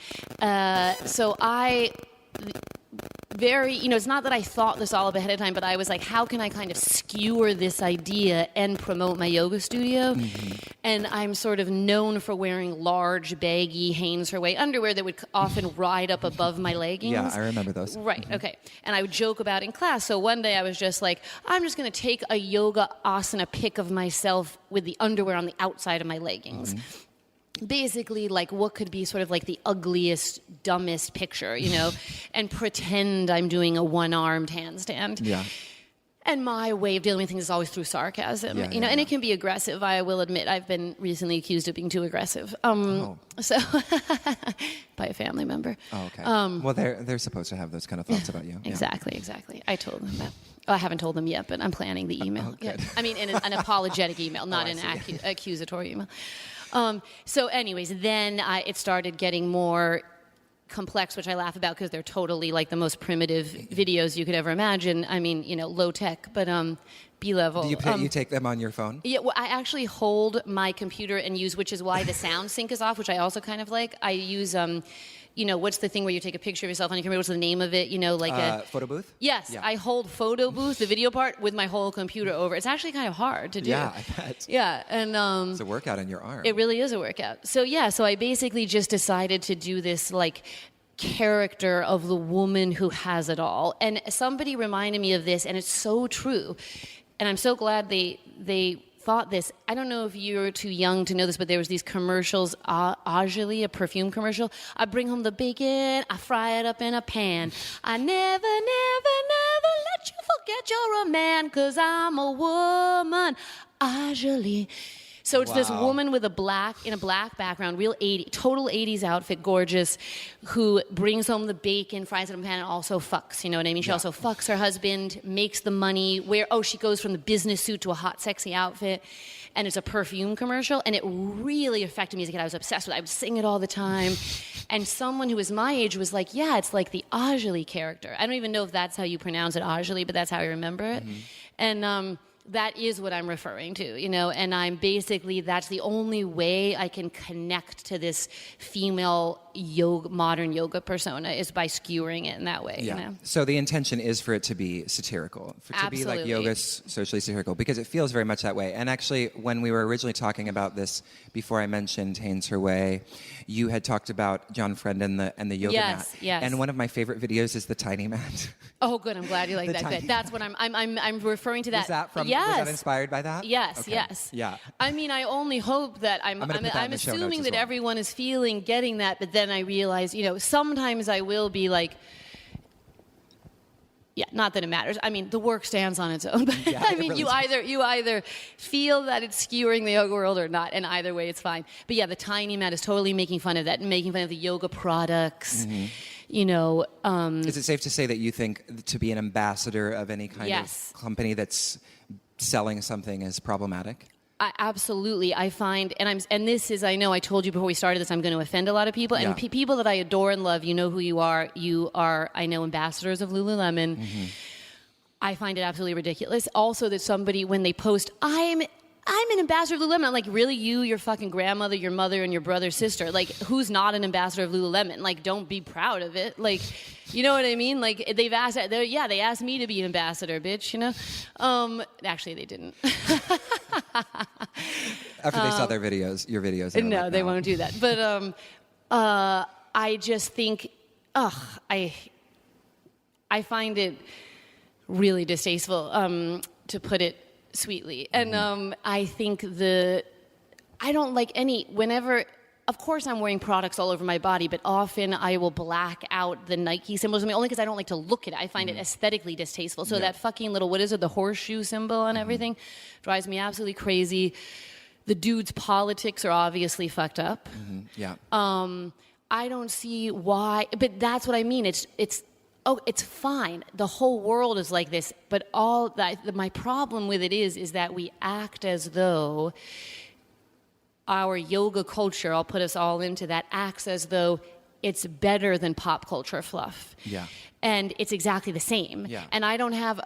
It's not that I thought this all up ahead of time, but I was like, how can I kind of skewer this idea and promote my yoga studio? Mm-hmm. And I'm sort of known for wearing large, baggy Hanes Her Way underwear that would often ride up above my leggings. Yeah, I remember those. Right, okay. And I would joke about it in class. So one day I was just like, I'm just going to take a yoga asana pic of myself with the underwear on the outside of my leggings. Mm-hmm. Basically, like, what could be sort of like the ugliest, dumbest picture, and pretend I'm doing a one-armed handstand. Yeah. And my way of dealing with things is always through sarcasm, and it can be aggressive. I will admit, I've been recently accused of being too aggressive. So by a family member. Oh, okay. Well, they're supposed to have those kind of thoughts about you. Exactly. I told them that. I haven't told them yet, but I'm planning the email. Yeah. I mean, in an apologetic email, not an accusatory email. So anyways, then it started getting more complex, which I laugh about because they're totally like the most primitive videos you could ever imagine. I mean, low tech, but B-level. Do you take them on your phone? Yeah, well, I actually hold my computer and use, which is why the sound sync is off, which I also kind of like. I use... what's the thing where you take a picture of yourself on your computer? What's the name of it? Like a photo booth? Yes, yeah. I hold photo booth, the video part, with my whole computer over. It's actually kind of hard to do. Yeah, I bet. Yeah, and it's a workout in your arm. It really is a workout. So I basically just decided to do this like character of the woman who has it all. And somebody reminded me of this, and it's so true. And I'm so glad they thought this. I don't know if you're too young to know this, but there was these commercials, Auder, a perfume commercial. I bring home the bacon, I fry it up in a pan. I never, never, never let you forget you're a man, 'cause I'm a woman, Auder. So it's this woman with a black background, real total 80s outfit, gorgeous, who brings home the bacon, fries it in a pan, and also fucks. You know what I mean? She also fucks her husband, makes the money. She goes from the business suit to a hot, sexy outfit. And it's a perfume commercial, and it really affected me as a kid. I was obsessed with it. I would sing it all the time. And someone who was my age was like, yeah, it's like the Auder character. I don't even know if that's how you pronounce it, Auder, but that's how I remember it. Mm-hmm. And that is what I'm referring to, and I'm basically, that's the only way I can connect to this female modern yoga persona is by skewering it in that way. Yeah. You know? So the intention is for it to be satirical, to be like yoga socially satirical, because it feels very much that way. And actually, when we were originally talking about this, before I mentioned Haynes Her Way, you had talked about John Friend and the yoga mat. Yes. And one of my favorite videos is the tiny mat. Oh, good. I'm glad you like that bit. That's what I'm referring to that. Was that from? Yes. Was that inspired by that? Yes. Okay. Yes. Yeah. I mean, I only hope that I'm assuming that everyone is getting that, but then I realize, sometimes I will be like, yeah, not that it matters. I mean, the work stands on its own. But Yeah, I mean, you either feel that it's skewering the yoga world or not, and either way, it's fine. But yeah, the tiny mat is totally making fun of that, and making fun of the yoga products. Mm-hmm. Is it safe to say that you think to be an ambassador of any kind of company that's selling something is problematic? Absolutely. I find, and this is, I know I told you before we started this, I'm going to offend a lot of people. And people that I adore and love, you know who you are. You are, I know, ambassadors of Lululemon. Mm-hmm. I find it absolutely ridiculous. Also that somebody, when they post, I'm an ambassador of Lululemon. I'm like, really? You, your fucking grandmother, your mother, and your brother's sister? Like, who's not an ambassador of Lululemon? Like, don't be proud of it. Like, you know what I mean? Like, they asked me to be an ambassador, bitch, Actually, they didn't. After they saw your videos. No, they won't do that. But I just think, I find it really distasteful, to put it sweetly. And I think I don't like whenever, of course I'm wearing products all over my body, but often I will black out the Nike symbols, only because I don't like to look at it. I find it aesthetically distasteful. So that fucking little, what is it, the horseshoe symbol on everything, drives me absolutely crazy. The dude's politics are obviously fucked up. Mm-hmm. Yeah. I don't see why, but that's what I mean. It's fine. The whole world is like this, but my problem with it is that we act as though our yoga culture, I'll put us all into that, acts as though it's better than pop culture fluff. Yeah. And it's exactly the same. Yeah. And I don't have...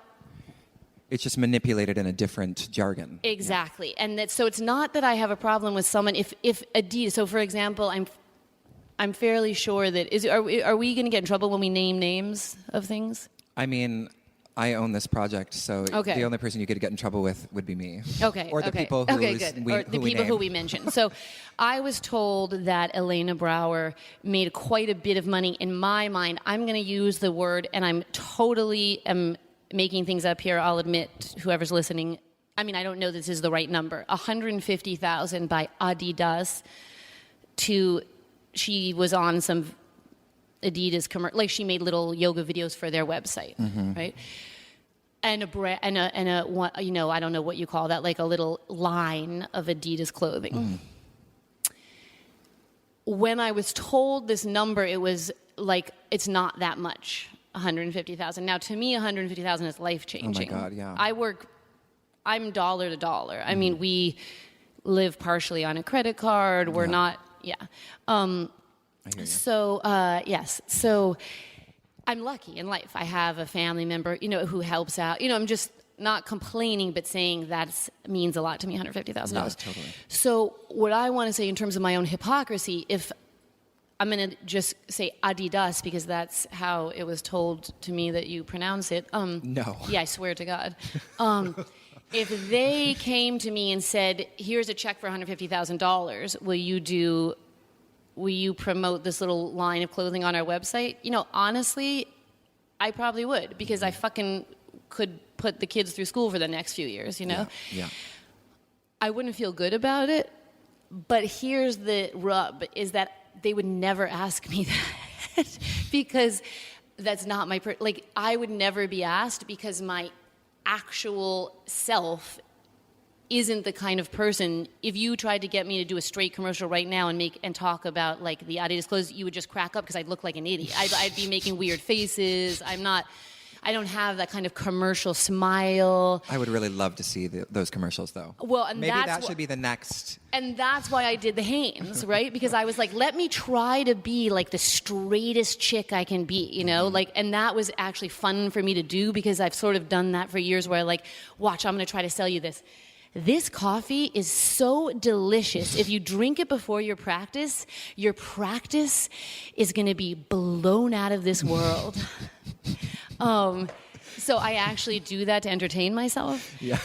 It's just manipulated in a different jargon. Exactly. Yeah. And so it's not that I have a problem with someone, if Adidas, so for example, I'm fairly sure that, are we going to get in trouble when we name names of things? I mean, I own this project, so the only person you could get in trouble with would be me. Okay. Or the people who we mentioned. So I was told that Elena Brower made quite a bit of money. In my mind, I'm going to use the word, and I'm totally making things up here, I'll admit, whoever's listening. I mean, I don't know this is the right number. $150,000 by Adidas she was on some Adidas commercial, like she made little yoga videos for their website, right? And I don't know what you call that, like a little line of Adidas clothing. When I was told this number, it was like, it's not that much, 150,000. Now, to me, 150,000 is life-changing. Oh my God, yeah. I'm dollar to dollar. I mean, we live partially on a credit card. We're not. Yeah. I hear you. So, yes. So I'm lucky in life. I have a family member, who helps out. I'm just not complaining, but saying that means a lot to me, $150,000. Yes, totally. So what I want to say in terms of my own hypocrisy, if I'm going to just say Adidas because that's how it was told to me that you pronounce it. No. Yeah, I swear to God. If they came to me and said, here's a check for $150,000, will you promote this little line of clothing on our website? Honestly, I probably would, because I fucking could put the kids through school for the next few years, Yeah. I wouldn't feel good about it, but here's the rub, is that they would never ask me that because that's not my... I would never be asked because my actual self isn't the kind of person. If you tried to get me to do a straight commercial right now and talk about like the Adidas clothes, you would just crack up because I'd look like an idiot. I'd be making weird faces. I don't have that kind of commercial smile. I would really love to see those commercials, though. Well, and maybe that should be the next. And that's why I did the Hanes, right? Because I was like, let me try to be like the straightest chick I can be, and that was actually fun for me to do because I've sort of done that for years where watch, I'm going to try to sell you this. this coffee is so delicious. If you drink it before your practice is going to be blown out of this world. So I actually do that to entertain myself. Yeah.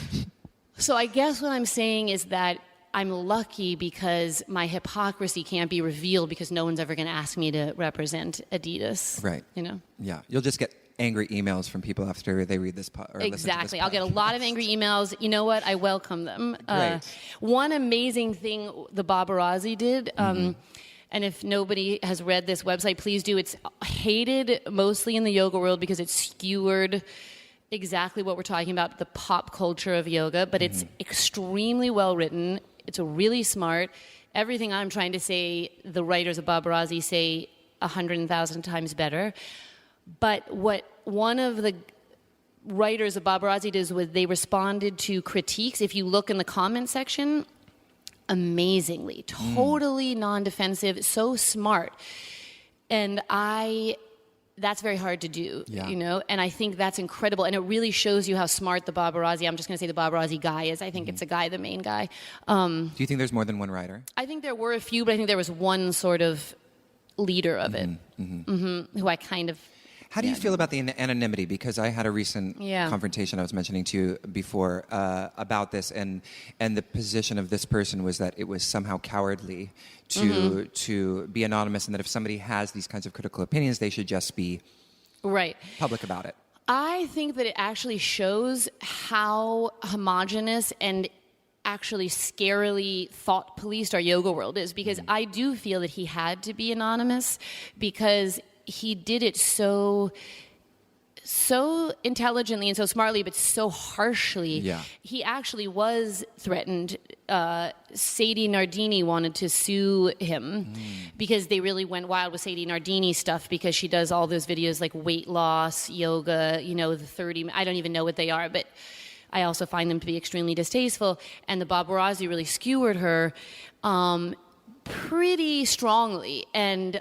So I guess what I'm saying is that I'm lucky because my hypocrisy can't be revealed because no one's ever going to ask me to represent Adidas. Right. You know? Yeah. You'll just get angry emails from people after they read this or exactly. listen to this I'll get a lot of angry emails. You know what? I welcome them. One amazing thing the Babarazzi did, and if nobody has read this website, please do. It's hated mostly in the yoga world because it's skewered exactly what we're talking about, the pop culture of yoga, but it's extremely well written. It's really smart. Everything I'm trying to say, the writers of Babarazzi say 100,000 times better. But what one of the writers of Babarazzi did was they responded to critiques. If you look in the comment section, amazingly, totally non-defensive, so smart. And that's very hard to do, you know? And I think that's incredible. And it really shows you how smart the Babarazzi, I'm just going to say the Babarazzi guy is. I think it's a guy, the main guy. Do you think there's more than one writer? I think there were a few, but I think there was one sort of leader of it, who I kind of... How do you feel about the anonymity? Because I had a recent confrontation I was mentioning to you before about this, and the position of this person was that it was somehow cowardly to be anonymous, and that if somebody has these kinds of critical opinions, they should just be public about it. I think that it actually shows how homogenous and actually scarily thought policed our yoga world is, because I do feel that he had to be anonymous because he did it so intelligently and so smartly, but so harshly. Yeah. He actually was threatened. Sadie Nardini wanted to sue him because they really went wild with Sadie Nardini stuff, because she does all those videos like weight loss, yoga, you know, the 30, I don't even know what they are, but I also find them to be extremely distasteful. And the Babarazzi really skewered her pretty strongly, and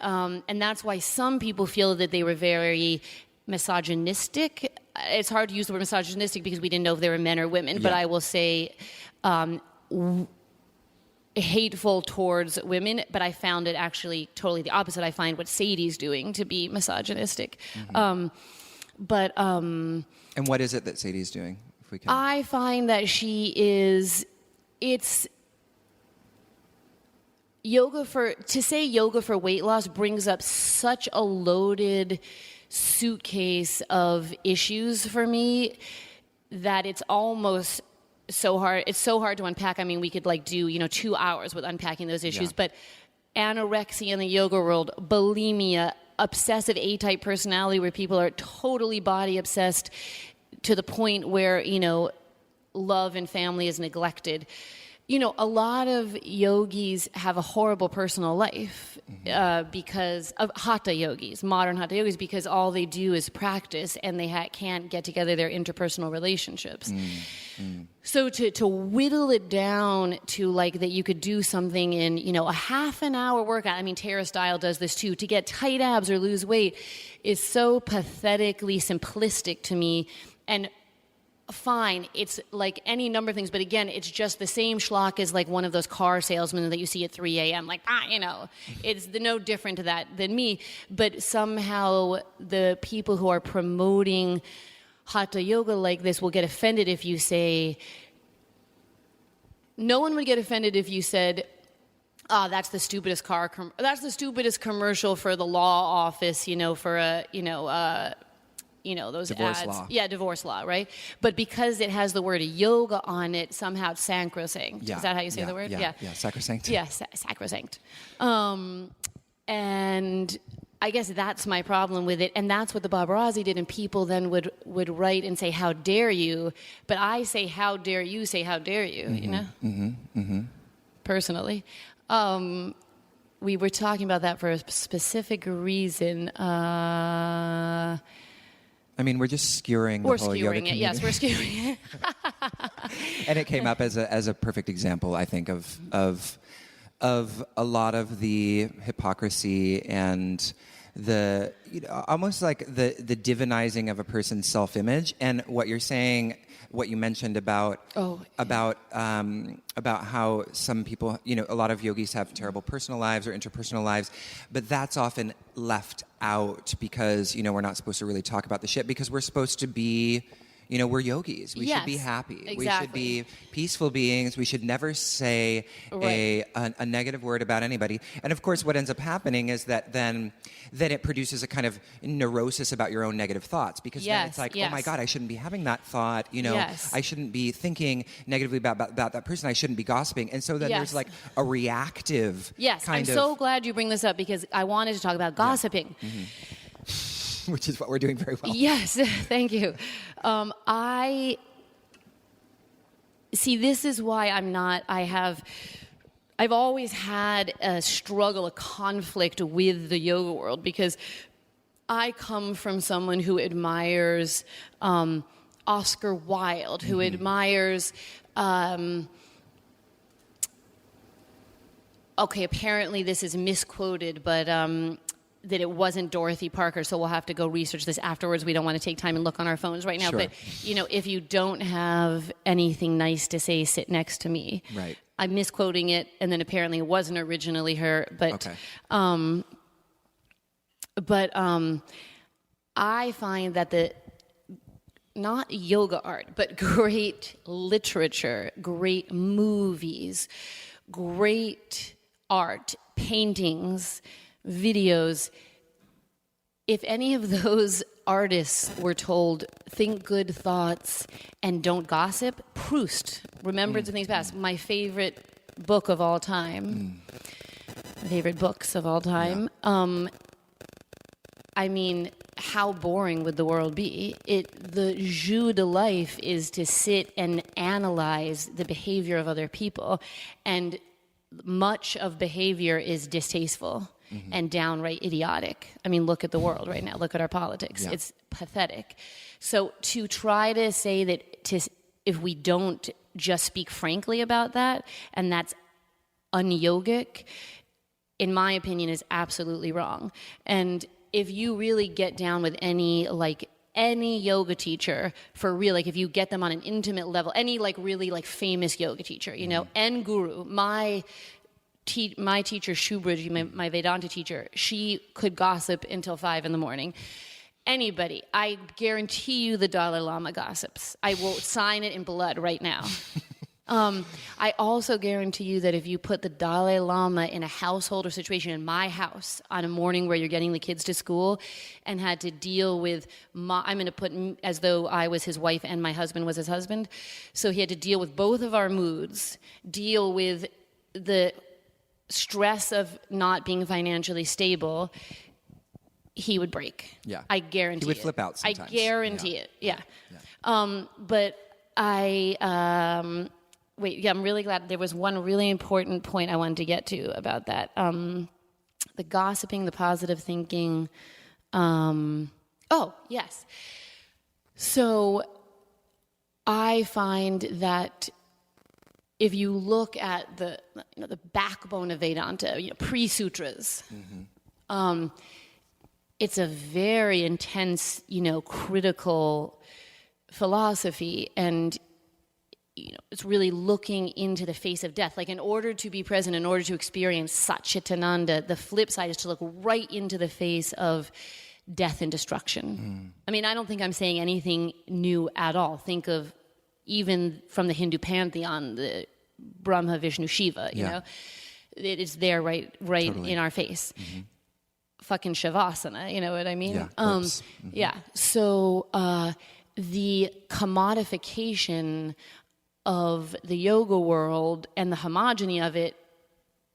that's why some people feel that they were very misogynistic. It's hard to use the word misogynistic because we didn't know if they were men or women, but I will say hateful towards women, but I found it actually totally the opposite. I find what Sadie's doing to be misogynistic. And what is it that Sadie's doing? If we can. I find that it's yoga for weight loss brings up such a loaded suitcase of issues for me that it's almost so hard. It's so hard to unpack. I mean, we could do 2 hours with unpacking those issues, but anorexia in the yoga world, bulimia, obsessive A-type personality where people are totally body obsessed to the point where, love and family is neglected. A lot of yogis have a horrible personal life because of hatha yogis, modern hatha yogis, because all they do is practice and they can't get together their interpersonal relationships. So to whittle it down to that you could do something in, a half an hour workout. I mean, Tara Style does this too. To get tight abs or lose weight is so pathetically simplistic to me. And fine, it's like any number of things, but again, it's just the same schlock as one of those car salesmen that you see at 3 a.m. It's no different to that than me. But somehow the people who are promoting hatha yoga like this will get offended if you say, no one would get offended if you said, that's the stupidest that's the stupidest commercial for the law office, for a, those divorce ads. Law. Yeah, divorce law, right? But because it has the word yoga on it, somehow it's sacrosanct. Yeah. Is that how you say the word? Yeah, sacrosanct. Yeah, sacrosanct. And I guess that's my problem with it. And that's what the Babarazzi did. And people then would write and say, how dare you? But I say, how dare you say, how dare you, personally. We were talking about that for a specific reason. I mean, we're just skewering the whole yoga community. Yes, we're skewering it. And it came up as a perfect example, I think, of a lot of the hypocrisy and almost like the divinizing of a person's self-image, and what you're saying, what you mentioned about how some people, a lot of yogis have terrible personal lives or interpersonal lives, but that's often left out because we're not supposed to really talk about the shit, because we're supposed to be, we're yogis. We should be happy. Exactly. We should be peaceful beings. We should never say a negative word about anybody. And of course, what ends up happening is that then it produces a kind of neurosis about your own negative thoughts, because then it's like, oh my God, I shouldn't be having that thought. I shouldn't be thinking negatively about that person. I shouldn't be gossiping. And so then there's like a reactive I'm so glad you bring this up, because I wanted to talk about gossiping. Yeah. Mm-hmm. Which is what we're doing very well. Yes, thank you. This is why I've always had a struggle, a conflict with the yoga world, because I come from someone who admires Oscar Wilde, who admires, apparently this is misquoted, but that it wasn't Dorothy Parker, so we'll have to go research this afterwards. We don't want to take time and look on our phones right now. Sure. But, if you don't have anything nice to say, sit next to me. Right. I'm misquoting it, and then apparently it wasn't originally her. But, I find that not yoga art, but great literature, great movies, great art, paintings, videos, if any of those artists were told, think good thoughts and don't gossip, Proust, Remembrance of Things Past, my favorite book of all time, my favorite books of all time. How boring would the world be? The jus de life is to sit and analyze the behavior of other people, and much of behavior is distasteful. And downright idiotic. Look at the world right now. Look at our politics. Yeah. It's pathetic. So to try to say that if we don't just speak frankly about that, and that's un-yogic, in my opinion, is absolutely wrong. And if you really get down with any yoga teacher for real, if you get them on an intimate level, any really famous yoga teacher, and guru, my teacher, Shubhriji, my Vedanta teacher, she could gossip until 5 a.m. Anybody, I guarantee you the Dalai Lama gossips. I will sign it in blood right now. I also guarantee you that if you put the Dalai Lama in a household or situation, in my house, on a morning where you're getting the kids to school, and had to deal with, I'm going to put as though I was his wife and my husband was his husband, so he had to deal with both of our moods, deal with the stress of not being financially stable, he would break. Yeah. I guarantee it. He would flip out sometimes. I guarantee it. Yeah. But I'm really glad. There was one really important point I wanted to get to about that. The gossiping, the positive thinking. Yes. So I find that if you look at the backbone of Vedanta, pre-sutras, it's a very intense, critical philosophy, and it's really looking into the face of death. In order to be present, in order to experience Satchitananda, the flip side is to look right into the face of death and destruction. I don't think I'm saying anything new at all. Think of even from the Hindu pantheon, the Brahma, Vishnu, Shiva, you know, it is there right totally. In our face. Fucking Shavasana, you know what I mean? Yeah. So the commodification of the yoga world and the homogeny of it,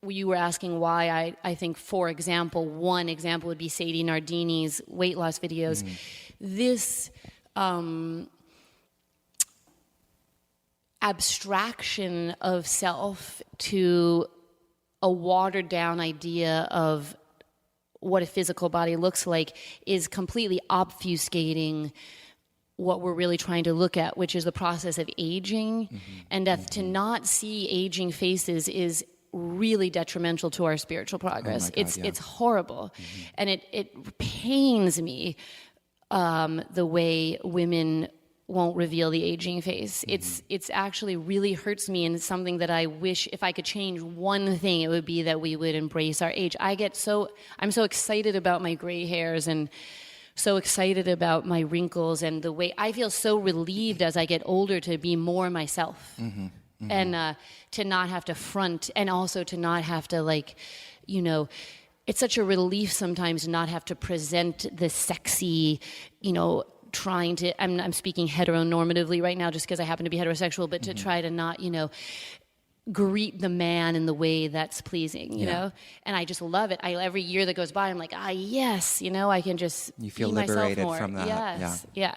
you were asking why I think, for example, one example would be Sadie Nardini's weight loss videos. This abstraction of self to a watered down idea of what a physical body looks like is completely obfuscating what we're really trying to look at, which is the process of aging. And to not see aging faces is really detrimental to our spiritual progress. Oh my God, It's horrible. And it pains me the way women won't reveal the aging face. It's actually really hurts me, and it's something that I wish, if I could change one thing, it would be that we would embrace our age. I'm so excited about my gray hairs and so excited about my wrinkles, and the way I feel so relieved as I get older to be more myself. And to not have to front, and also to not have to, like, you know, it's such a relief sometimes to not have to present the sexy, you know, trying to, I'm speaking heteronormatively right now just because I happen to be heterosexual, but to try to not, you know, greet the man in the way that's pleasing, you know? And I just love it. Every year that goes by, I'm like, yes, you know, I can just You feel be myself liberated more. from that. Yes. Yeah.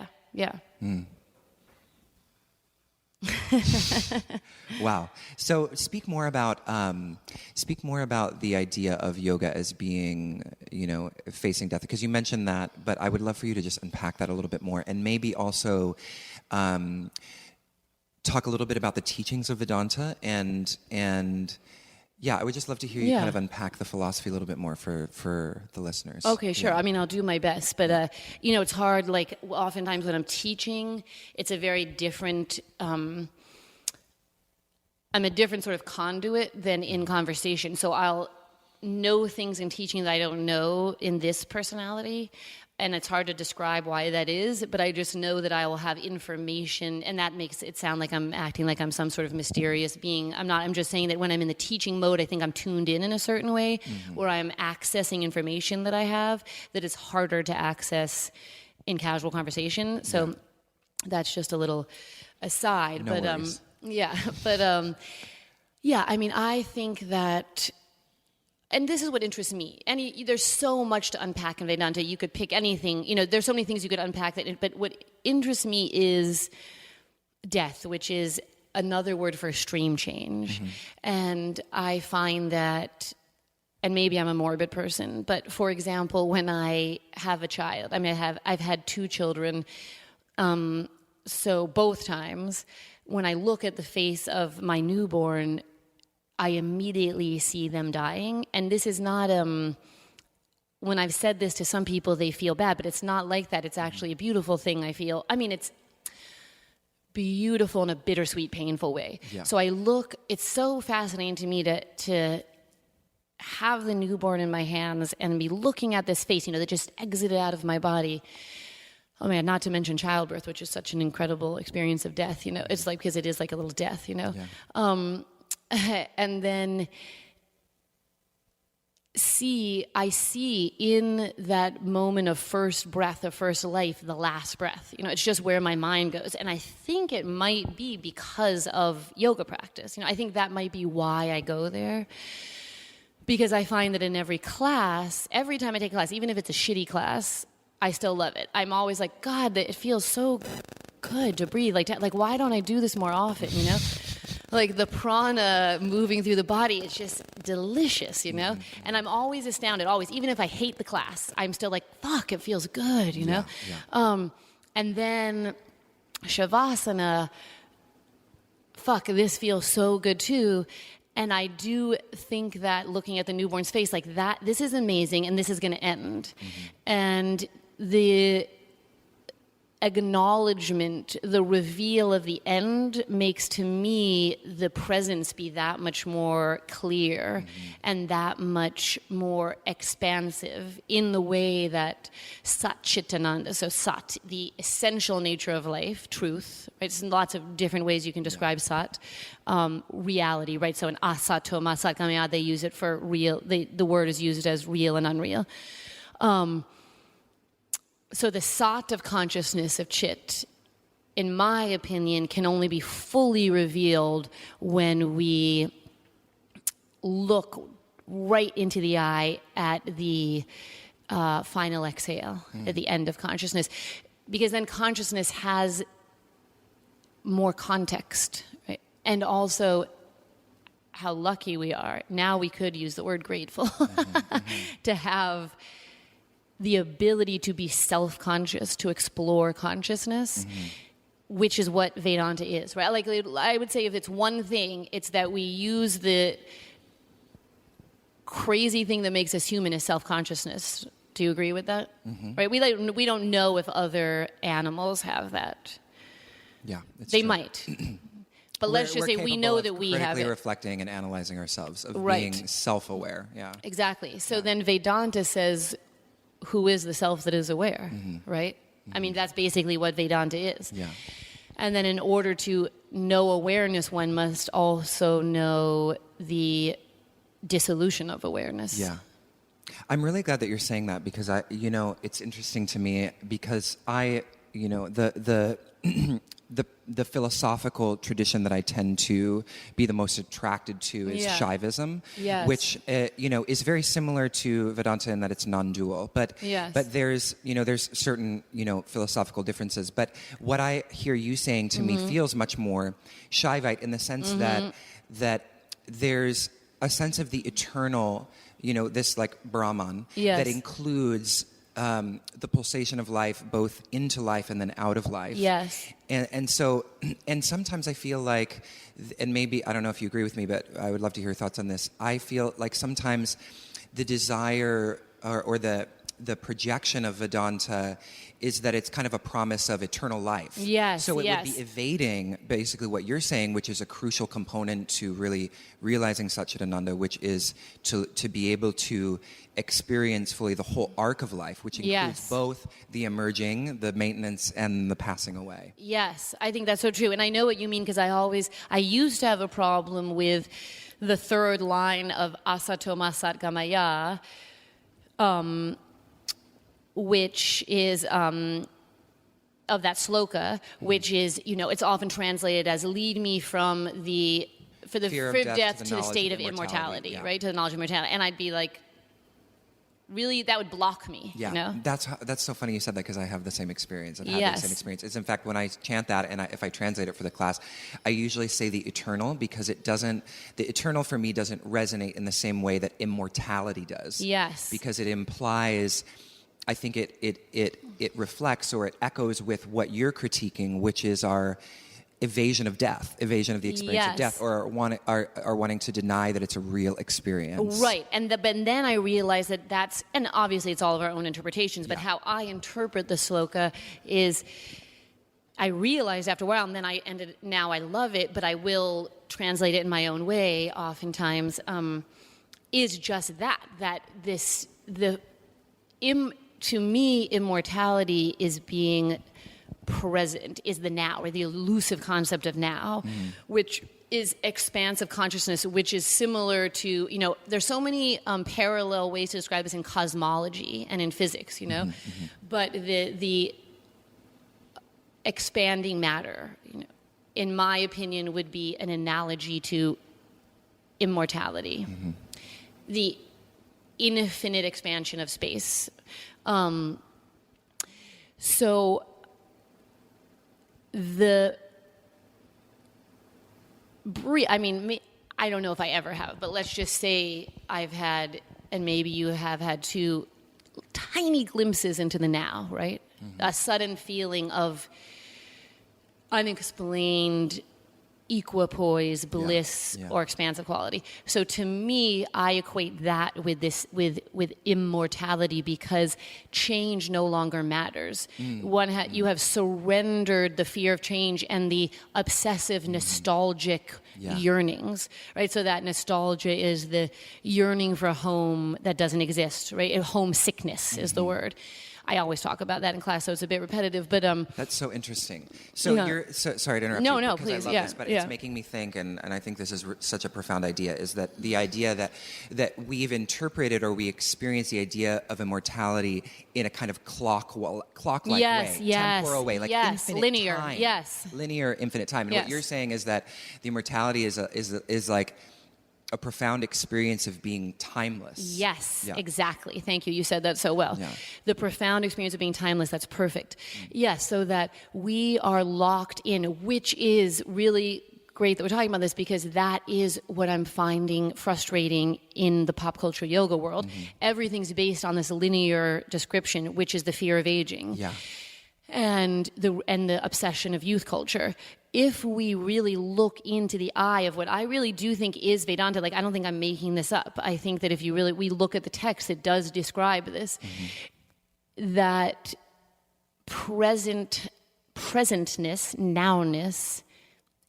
Wow. So speak more about the idea of yoga as being, you know, facing death, because you mentioned that, but I would love for you to just unpack that a little bit more, and maybe also talk a little bit about the teachings of Vedanta, and yeah, I would just love to hear you kind of unpack the philosophy a little bit more for the listeners. Okay, sure. I mean, I'll do my best, but you know, it's hard. Like, oftentimes when I'm teaching, it's a very different. I'm a different sort of conduit than in conversation. So I'll know things in teaching that I don't know in this personality. And it's hard to describe why that is, but I just know that I will have information, and that makes it sound like I'm acting like I'm some sort of mysterious being. I'm not. I'm just saying that when I'm in the teaching mode, I think I'm tuned in a certain way, where I'm accessing information that I have that is harder to access in casual conversation. So that's just a little aside. No worries. I mean, I think that. And this is what interests me. There's so much to unpack in Vedanta. You could pick anything. You know, there's so many things you could unpack. But what interests me is death, which is another word for stream change. And I find that, and maybe I'm a morbid person, but for example, when I have a child, I mean, I've had 2 children. So both times, when I look at the face of my newborn, I immediately see them dying. And this is not, when I've said this to some people, they feel bad, but it's not like that. It's actually a beautiful thing, I feel. I mean, it's beautiful in a bittersweet, painful way. Yeah. So it's so fascinating to me to have the newborn in my hands and be looking at this face, you know, that just exited out of my body. Oh man, not to mention childbirth, which is such an incredible experience of death, you know. It's like, because it is like a little death, you know. Yeah. And then I see in that moment of first breath, of first life, the last breath. You know, it's just where my mind goes. And I think it might be because of yoga practice. You know, I think that might be why I go there. Because I find that in every class, every time I take a class, even if it's a shitty class, I still love it. I'm always like, God, it feels so good to breathe. Like why don't I do this more often, you know? Like the prana moving through the body, it's just delicious, you know? And I'm always astounded, always. Even if I hate the class, I'm still like, fuck, it feels good, you know? Yeah. And then Shavasana, fuck, this feels so good too. And I do think that looking at the newborn's face like that, this is amazing and this is going to end. And the acknowledgement, the reveal of the end makes to me the presence be that much more clear and that much more expansive in the way that Sat Chitananda, so Sat, the essential nature of life, truth, right? There's lots of different ways you can describe Sat, reality, right? So in Asatoma Satkamaya, they use it for real, the word is used as real and unreal. So the Sat of consciousness of Chit, in my opinion, can only be fully revealed when we look right into the eye at the final exhale, at the end of consciousness. Because then consciousness has more context, right? And also how lucky we are. Now we could use the word grateful to have the ability to be self-conscious, to explore consciousness, which is what Vedanta is, right? Like, I would say if it's one thing, it's that we use the crazy thing that makes us human is self-consciousness. Do you agree with that? Mm-hmm. Right? We don't know if other animals have that. Yeah, it's They true. might. But let's just say we know that we have critically it. reflecting and analyzing ourselves, of Right. being self-aware. Yeah. Exactly. So then Vedanta says, who is the self that is aware, right? I mean, that's basically what Vedanta is. Yeah. And then in order to know awareness, one must also know the dissolution of awareness. Yeah. I'm really glad that you're saying that, because it's interesting to me, because the philosophical tradition that I tend to be the most attracted to is Shaivism, Yes. which is very similar to Vedanta in that it's non-dual. But Yes. but there's certain philosophical differences. But what I hear you saying to me feels much more Shaivite, in the sense that there's a sense of the eternal, this like Brahman that includes the pulsation of life, both into life and then out of life. Yes. And so, and sometimes I feel like, and maybe, I don't know if you agree with me, but I would love to hear your thoughts on this. I feel like sometimes the desire or the projection of Vedanta is that it's kind of a promise of eternal life. Yes, So it yes. would be evading basically what you're saying, which is a crucial component to really realizing Satchidananda, which is to be able to experience fully the whole arc of life, which includes both the emerging, the maintenance, and the passing away. Yes, I think that's so true. And I know what you mean, because I used to have a problem with the third line of Asatoma Satgamaya, which is of that sloka, which is, it's often translated as "lead me from the fear of death to the state of immortality," right? To the knowledge of immortality. And I'd be like, really, that would block me. Yeah, that's so funny you said that, because I have the same experience and had the Yes. same experience. It's in fact, when I chant that, and if I translate it for the class, I usually say the eternal, because the eternal for me doesn't resonate in the same way that immortality does. Yes. Because it implies, I think it reflects, or it echoes with what you're critiquing, which is our evasion of death, evasion of the experience of death, or wanting to deny that it's a real experience. Right. But then I realized that and obviously it's all of our own interpretations, but how I interpret the sloka is, I realized after a while, and then now I love it, but I will translate it in my own way oftentimes, is just that to me, immortality is being present, is the now, or the elusive concept of now, which is expansive consciousness, which is similar to, there's so many parallel ways to describe this in cosmology and in physics, but the expanding matter, in my opinion, would be an analogy to immortality. The infinite expansion of space. I don't know if I ever have, but let's just say I've had, and maybe you have had, two tiny glimpses into the now, right? A sudden feeling of unexplained equipoise, bliss, or expansive quality. So to me, I equate that with immortality, because change no longer matters. You have surrendered the fear of change and the obsessive nostalgic yearnings, right? So that nostalgia is the yearning for a home that doesn't exist, right? Homesickness is the word. I always talk about that in class, so it's a bit repetitive, but that's so interesting. So sorry to interrupt you. No, because please. I love this, but it's making me think, and I think this is such a profound idea, is that the idea that we've interpreted, or we experience the idea of immortality in a kind of clock-like way, temporal way, like infinite linear, time, linear, infinite time. And what you're saying is that the immortality is like a profound experience of being timeless. Yes, exactly. Thank you. You said that so well. Yeah. The profound experience of being timeless, that's perfect. Yes, so that we are locked in, which is really great that we're talking about this, because that is what I'm finding frustrating in the pop culture yoga world. Everything's based on this linear description, which is the fear of aging. Yeah. And the obsession of youth culture. if we really look into the eye of what I really do think is Vedanta, like I don't think I'm making this up. I think that if we look at the text, it does describe this, that presentness, nowness,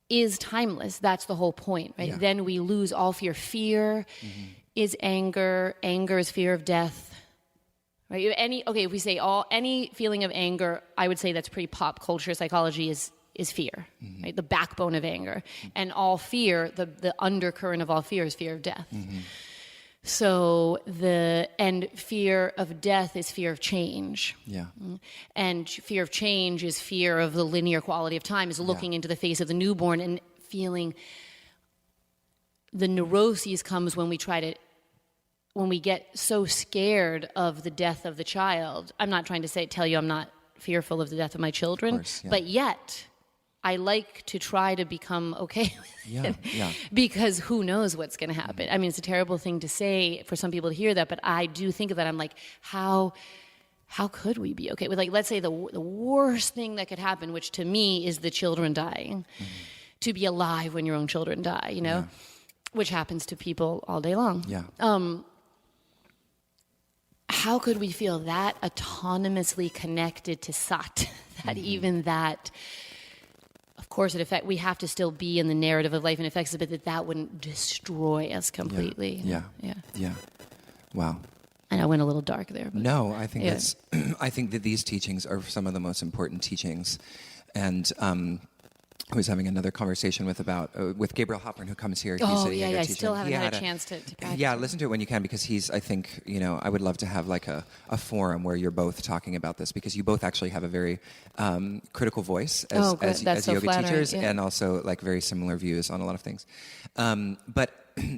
is timeless. That's the whole point, right? Yeah. Then we lose all fear. Fear is anger. Anger is fear of death. Right? If we say any feeling of anger, I would say that's pretty pop culture psychology is fear, right? The backbone of anger. And all fear, the undercurrent of all fear is fear of death. So and fear of death is fear of change. Yeah. And fear of change is fear of the linear quality of time, is looking into the face of the newborn and feeling the neuroses comes when we get so scared of the death of the child. I'm not trying to tell you I'm not fearful of the death of my children, of course, yeah. But yet I like to try to become okay with it. Yeah. Because who knows what's going to happen. I mean, it's a terrible thing to say for some people to hear that, but I do think of that. I'm like, how could we be okay with, like, let's say the worst thing that could happen, which to me is the children dying, to be alive when your own children die, which happens to people all day long. Yeah. How could we feel that autonomously connected to Sat, that even that, of course, we have to still be in the narrative of life and affects us, but that wouldn't destroy us completely. Yeah. Wow. And I went a little dark there. But No, I think I think that these teachings are some of the most important teachings. And I was having another conversation with Gabriel Hopper, who comes here. He's a yoga I teacher. still haven't had a chance to practice. Yeah, listen to it when you can, because I think, I would love to have like a forum where you're both talking about this, because you both actually have a very critical voice as yoga teachers, and also like very similar views on a lot of things. But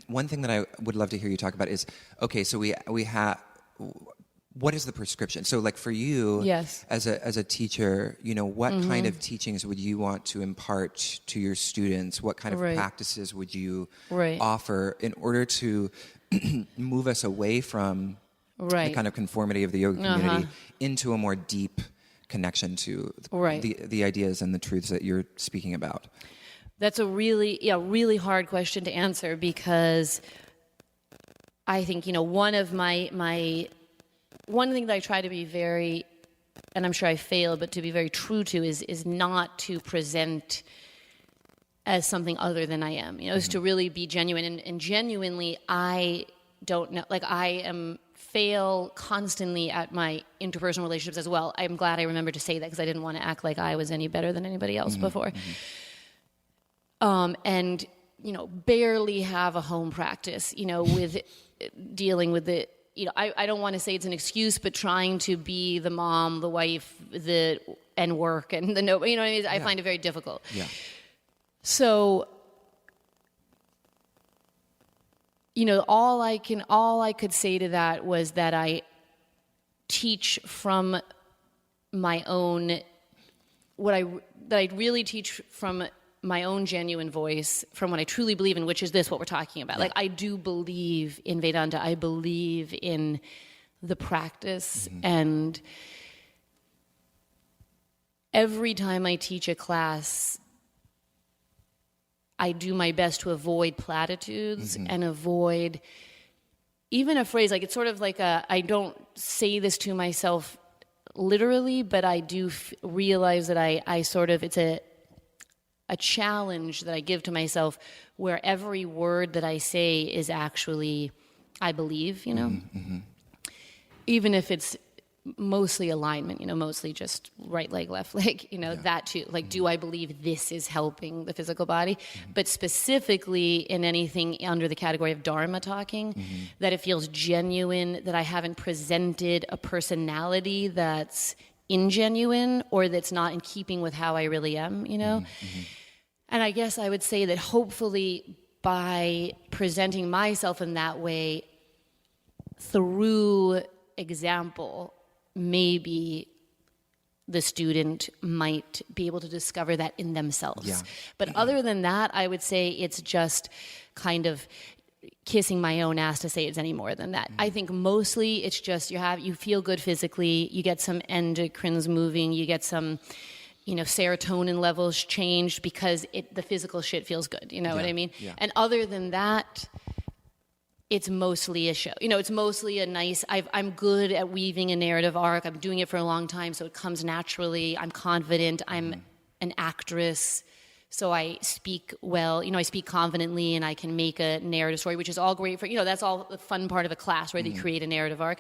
one thing that I would love to hear you talk about is, okay, so we have... What is the prescription? So, like for you, yes, as a teacher, what kind of teachings would you want to impart to your students? What kind of practices would you offer in order to move us away from the kind of conformity of the yoga community into a more deep connection to the ideas and the truths that you're speaking about? That's a really hard question to answer, because I think one thing that I try to be very, and I'm sure I fail, but to be very true to is not to present as something other than I am. Is to really be genuine. And genuinely, I don't know. Like, I fail constantly at my interpersonal relationships as well. I'm glad I remembered to say that, because I didn't want to act like I was any better than anybody else before. And, barely have a home practice, with dealing with the... I don't want to say it's an excuse, but trying to be the mom, the wife, and work, and the no, I find it very difficult. Yeah. So, all I could say to that was that I teach from my own, that I really teach from my own genuine voice, from what I truly believe in, which is what we're talking about. Yeah. Like, I do believe in Vedanta. I believe in the practice. And every time I teach a class, I do my best to avoid platitudes and avoid even a phrase. Like, it's sort of like I don't say this to myself literally, but I do realize that it's a challenge that I give to myself, where every word that I say is actually, I believe, even if it's mostly alignment, mostly just right leg, left leg, that too. Like, do I believe this is helping the physical body? But specifically in anything under the category of Dharma talking, that it feels genuine, that I haven't presented a personality that's ingenuine or that's not in keeping with how I really am, And I guess I would say that hopefully by presenting myself in that way through example, maybe the student might be able to discover that in themselves. Yeah. But other than that, I would say it's just kind of kissing my own ass to say it's any more than that. I think mostly it's just you feel good physically, you get some endocrines moving, you get some serotonin levels changed because the physical shit feels good. You know what I mean? Yeah. And other than that, it's mostly a show. It's mostly a nice, I'm good at weaving a narrative arc. I'm doing it for a long time, so it comes naturally. I'm confident. I'm an actress, so I speak well. I speak confidently, and I can make a narrative story, which is all great for, that's all the fun part of a class, right? You create a narrative arc.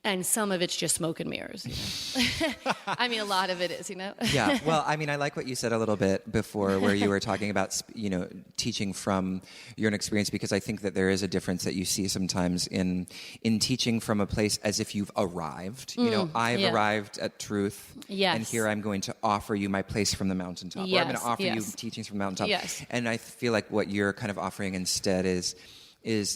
And some of it's just smoke and mirrors. I mean, a lot of it is, Yeah. Well, I mean, I like what you said a little bit before, where you were talking about, teaching from your own experience, because I think that there is a difference that you see sometimes in teaching from a place as if you've arrived. I've arrived at truth, and here I'm going to offer you my place from the mountaintop, or I'm going to offer you teachings from the mountaintop. Yes. And I feel like what you're kind of offering instead is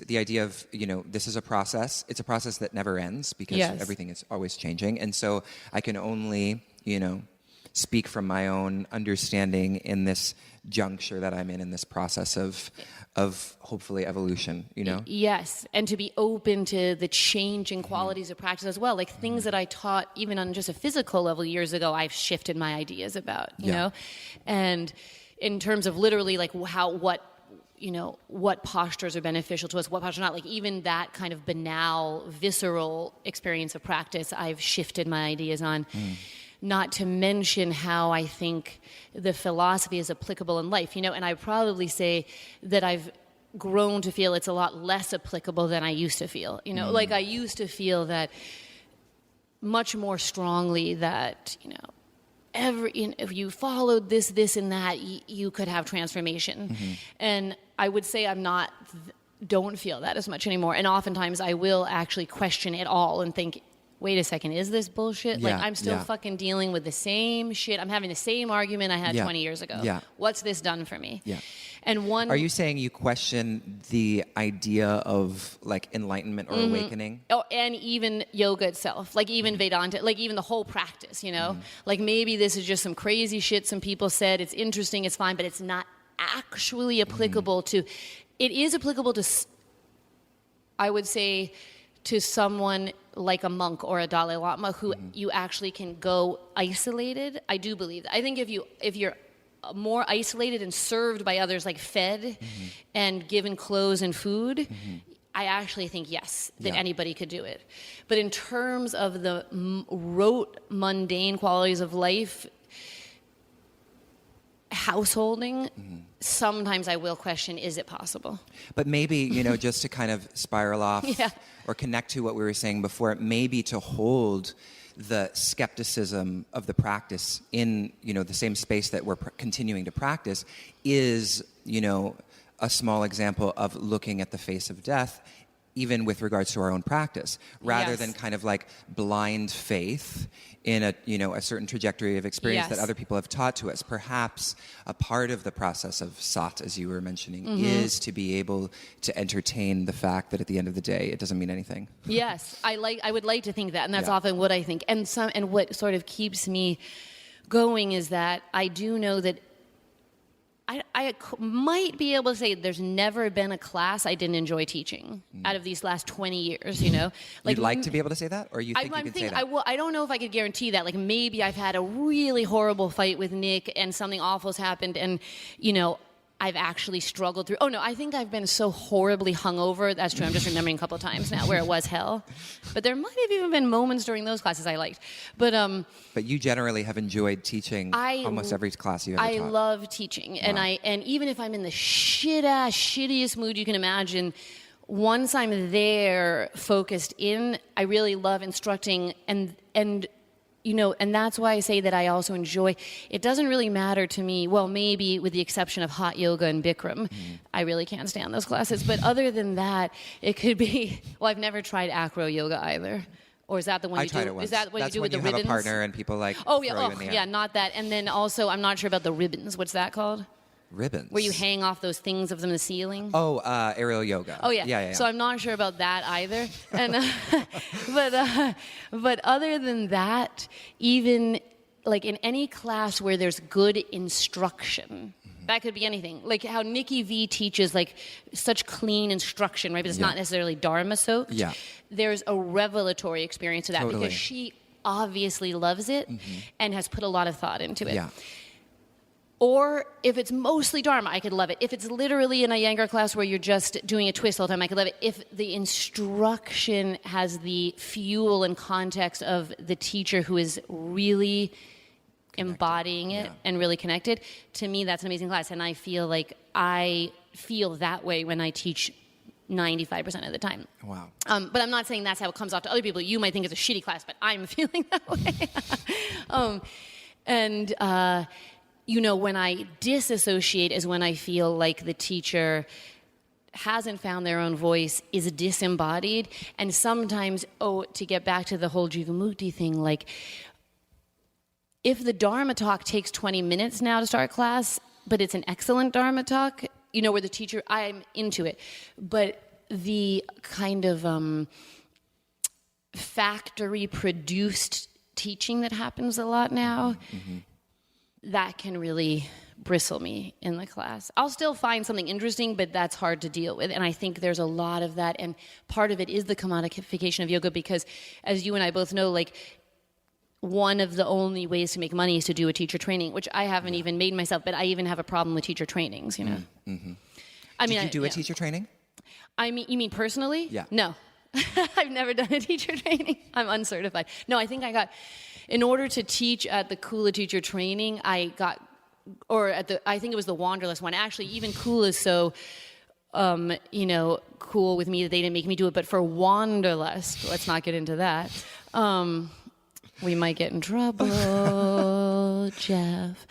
the idea of, this is a process. It's a process that never ends, because everything is always changing. And so I can only, speak from my own understanding in this juncture that I'm in this process of hopefully evolution, Yes, and to be open to the changing qualities of practice as well. Like things that I taught even on just a physical level years ago, I've shifted my ideas about, you know? And in terms of literally like what postures are beneficial to us, what postures are not. Like even that kind of banal, visceral experience of practice, I've shifted my ideas on. Not to mention how I think the philosophy is applicable in life, and I'd probably say that I've grown to feel it's a lot less applicable than I used to feel. Like I used to feel that much more strongly that, if you followed this, and that, you could have transformation. And I would say don't feel that as much anymore. And oftentimes I will actually question it all and think, wait a second, is this bullshit? Like I'm still fucking dealing with the same shit. I'm having the same argument I had 20 years ago. What's this done for me? And are you saying you question the idea of like enlightenment or awakening? Oh, and even yoga itself, like even Vedanta, like even the whole practice, Like maybe this is just some crazy shit some people said. It's interesting, it's fine, but it's not actually applicable to. It is applicable to, I would say, to someone like a monk or a Dalai Lama who you actually can go isolated. I do believe that. I think if you're more isolated and served by others, like fed and given clothes and food, I actually think, yes, that anybody could do it. But in terms of the rote, mundane qualities of life, householding, sometimes I will question, is it possible? But maybe, just to kind of spiral off or connect to what we were saying before, maybe to hold the skepticism of the practice in, the same space that we're continuing to practice is, a small example of looking at the face of death, even with regards to our own practice, rather than kind of like blind faith in a certain trajectory of experience that other people have taught to us. Perhaps a part of the process of sat, as you were mentioning, is to be able to entertain the fact that at the end of the day, it doesn't mean anything. Yes, I would like to think that, and that's often what I think. And what sort of keeps me going is that I do know that I might be able to say there's never been a class I didn't enjoy teaching out of these last 20 years, Like, you'd like to be able to say that? Or you think you can say that? I don't know if I could guarantee that. Like, maybe I've had a really horrible fight with Nick and something awful's happened and, I've actually struggled through. Oh, no, I think I've been so horribly hungover. That's true. I'm just remembering a couple of times now where it was hell. But there might have even been moments during those classes I liked. But you generally have enjoyed teaching almost every class you ever taught. I love teaching. Wow. And even if I'm in the shittiest mood you can imagine, once I'm there, focused in, I really love instructing and that's why I say that I also enjoy, it doesn't really matter to me, well, maybe with the exception of hot yoga and Bikram. I really can't stand those classes. But other than that, it could be, well, I've never tried acro yoga either. Or is that the one you do? I tried it once. Is that what you do with the ribbons? That's when you have a partner and people like throw you in the air. Not that. And then also, I'm not sure about the ribbons. What's that called? Ribbons. Where you hang off those things of them in the ceiling. Oh, aerial yoga. Oh, yeah. So I'm not sure about that either. And but other than that, even like in any class where there's good instruction, that could be anything. Like how Nikki V teaches like such clean instruction, right? But it's not necessarily Dharma soaked. Yeah. There's a revelatory experience to that because she obviously loves it and has put a lot of thought into it. Yeah. Or if it's mostly Dharma, I could love it. If it's literally in a Iyengar class where you're just doing a twist all the time, I could love it. If the instruction has the fuel and context of the teacher who is really embodying it and really connected, to me, that's an amazing class. And I feel like I feel that way when I teach 95% of the time. Wow. But I'm not saying that's how it comes off to other people. You might think it's a shitty class, but I'm feeling that way. When I disassociate is when I feel like the teacher hasn't found their own voice, is disembodied. And sometimes, to get back to the whole Jivamukti thing, like, if the Dharma talk takes 20 minutes now to start class, but it's an excellent Dharma talk, where the teacher, I'm into it. But the kind of factory-produced teaching that happens a lot now, that can really bristle me in the class. I'll still find something interesting, but that's hard to deal with. And I think there's a lot of that. And part of it is the commodification of yoga because, as you and I both know, like, one of the only ways to make money is to do a teacher training, which I haven't even made myself, but I even have a problem with teacher trainings, I mean, Did you do a teacher training? I mean, you mean personally? Yeah. No. I've never done a teacher training. I'm uncertified. No, I think in order to teach at the Kula teacher training, I think it was the Wanderlust one. Actually, even Kula is so, cool with me that they didn't make me do it. But for Wanderlust, let's not get into that. We might get in trouble, Jeff.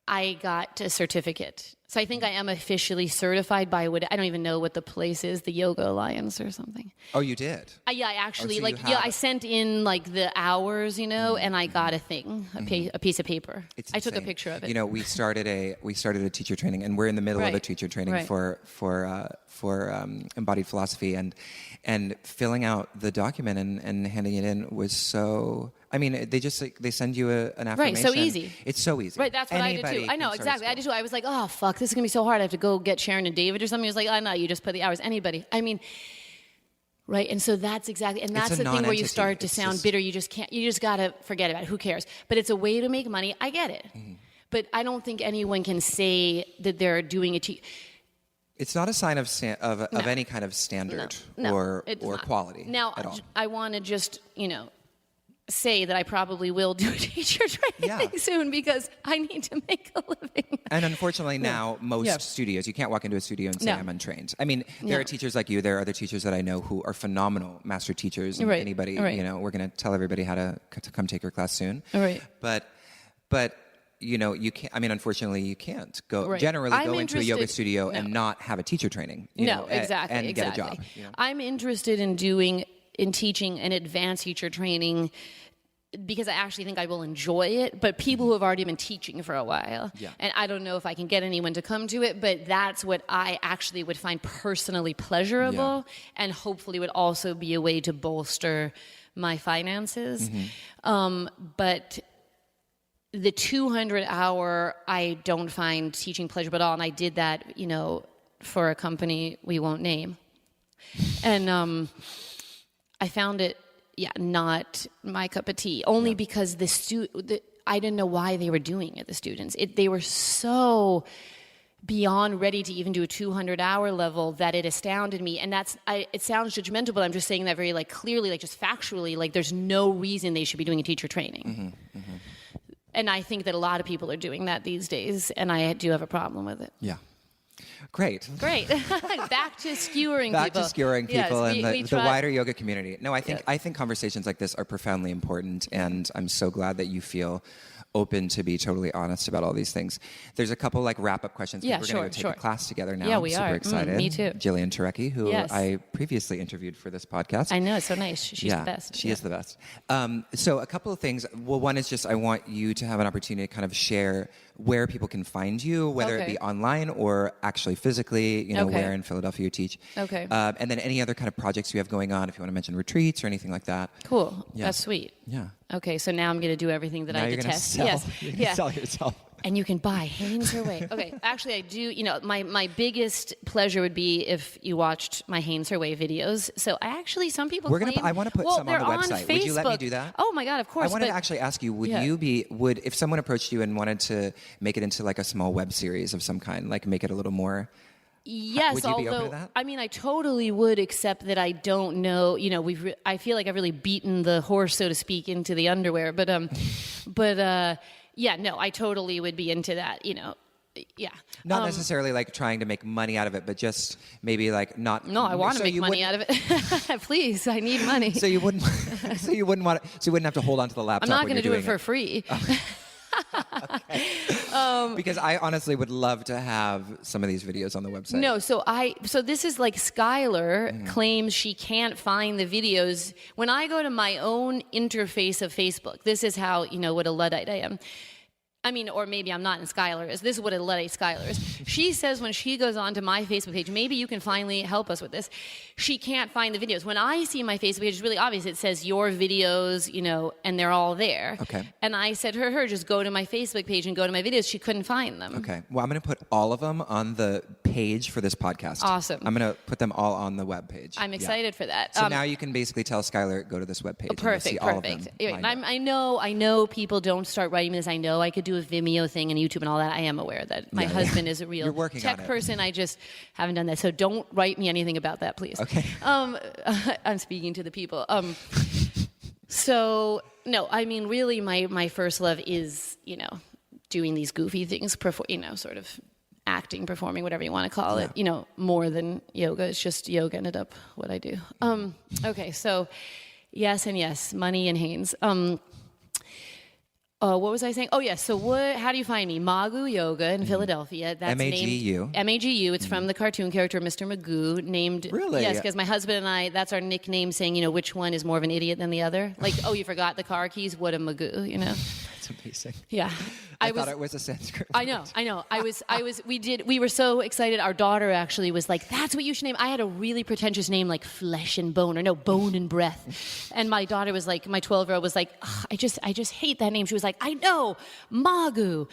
I got a certificate. So I think I am officially certified by I don't even know what the place is, the Yoga Alliance or something. Oh, you did? Yeah, I actually, I sent in the hours, and I got a thing, a piece of paper. I took a picture of it. We started a teacher training, and we're in the middle of a teacher training for embodied philosophy, and filling out the document and handing it in was so. I mean, they send you an affirmation. Right, so easy. It's so easy. Right, that's what I did too. I know, exactly. I did too. I was like, oh, fuck, this is going to be so hard. I have to go get Sharon and David or something. He was like, oh, no, you just put the hours. Anybody. I mean, right, and so that's exactly, and that's the thing where you start to sound bitter. You just can't, you just got to forget about it. Who cares? But it's a way to make money. I get it. But I don't think anyone can say that they're doing a It's not a sign of any kind of standard or quality now, at all. I want to just, say that I probably will do a teacher training soon because I need to make a living. And unfortunately now, most studios, you can't walk into a studio and say, I'm untrained. I mean, there are teachers like you, there are other teachers that I know who are phenomenal master teachers. And anybody, we're going to tell everybody how to come take your class soon. Right. But you can't, I mean, unfortunately you can't go into a yoga studio and not have a teacher training. Exactly. And get a job. I'm interested in teaching an advanced teacher training because I actually think I will enjoy it, but people who have already been teaching for a while. Yeah. And I don't know if I can get anyone to come to it, but that's what I actually would find personally pleasurable and hopefully would also be a way to bolster my finances. But the 200-hour, I don't find teaching pleasurable at all, and I did that, for a company we won't name. And I found it, not my cup of tea. Only because I didn't know why they were doing it. The students, they were so beyond ready to even do a 200-hour level that it astounded me. And it sounds judgmental, but I'm just saying that very clearly, just factually. There's no reason they should be doing a teacher training. And I think that a lot of people are doing that these days, and I do have a problem with it. Yeah. Great. Back to skewering people. Back to skewering people yes, and the wider yoga community. No, I think conversations like this are profoundly important, and I'm so glad that you feel open to be totally honest about all these things. There's a couple wrap-up questions. Yeah, we're going to go take a class together now. Yeah, we are. Super excited. Me too. Jillian Turecki, who I previously interviewed for this podcast. I know, it's so nice. She's the best. She is the best. So a couple of things. Well, one is just I want you to have an opportunity to kind of share where people can find you, whether it be online or actually physically, where in Philadelphia you teach. Okay. And then any other kind of projects you have going on, if you want to mention retreats or anything like that. Cool. Yeah. That's sweet. Yeah. Okay, so now I'm going to do everything that I detest. You're going to sell yourself. And you can buy Hanes Her Way. Okay, actually, I do. My biggest pleasure would be if you watched my Hanes Her Way videos. So some people claim. I want to put some on the website. Would you let me do that? Oh my God, of course. I wanted to actually ask you, would if someone approached you and wanted to make it into like a small web series of some kind, like make it a little more. Yes, would you be open to that? I totally would, except that I don't know. I feel like I've really beaten the horse, so to speak, into the underwear. Yeah, no, I totally would be into that. Yeah. Not necessarily like trying to make money out of it, but just maybe like not. No, I want to make money out of it. Please, I need money. So you wouldn't. So you wouldn't have to hold on to the laptop. I'm not going to do it for free. Okay. Because I honestly would love to have some of these videos on the website. No, so this is like Skylar claims she can't find the videos. When I go to my own interface of Facebook, this is how, what a Luddite I am. Or maybe I'm not in Skylar's. This is what a Luddite Skylar is. She says when she goes onto my Facebook page, maybe you can finally help us with this, she can't find the videos. When I see my Facebook page, it's really obvious. It says your videos, and they're all there. Okay. And I said to her, just go to my Facebook page and go to my videos. She couldn't find them. Okay. Well, I'm going to put all of them on the page for this podcast. Awesome. I'm going to put them all on the web page. I'm excited for that. So now you can basically tell Skylar, go to this web page. Perfect. All of them. Anyway, I know people don't start writing this. I know I could do a Vimeo thing and YouTube and all that. I am aware that my husband is a real tech person. I just haven't done that. So don't write me anything about that, please. Okay. I'm speaking to the people. So no, really my first love is, doing these goofy things, sort of acting, performing, whatever you want to call it, more than yoga. It's just yoga ended up what I do. Okay. So yes, money and Hanes. What was I saying? Oh, yes. So how do you find me? Magoo Yoga in Philadelphia. That's Magu. Magu. It's from the cartoon character Mr. Magoo, named... Really? Yes, because my husband and I, that's our nickname, saying, which one is more of an idiot than the other. Like, oh, you forgot the car keys? What a Magoo, That's amazing. Yeah. I thought it was a Sanskrit word. I know. We were so excited. Our daughter actually was like, that's what you should name. I had a really pretentious name like Flesh and Bone, or no, Bone and Breath. And my daughter was like, my 12-year-old was like, I just hate that name. She was like, I know, Magoo.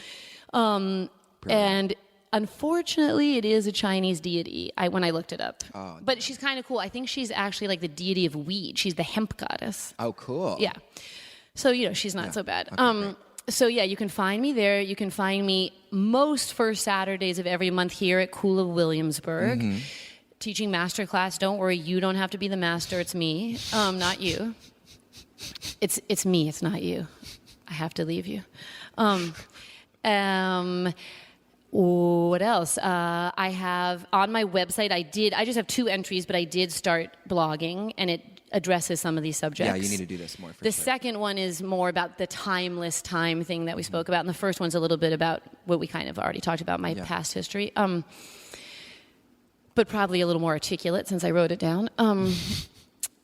And unfortunately, it is a Chinese deity when I looked it up. Oh, but she's kind of cool. I think she's actually like the deity of weed. She's the hemp goddess. Oh, cool. Yeah. So, she's not so bad. Okay, so, you can find me there. You can find me most first Saturdays of every month here at Cool of Williamsburg, teaching masterclass. Don't worry, you don't have to be the master. It's me, not you. It's me. It's not you. I have to leave you. What else? I have on my website. I just have 2 entries, but I did start blogging, and it addresses some of these subjects. Yeah, you need to do this more. The second one is more about the timeless time thing that we spoke about, and the first one's a little bit about what we kind of already talked about, my past history, but probably a little more articulate since I wrote it down.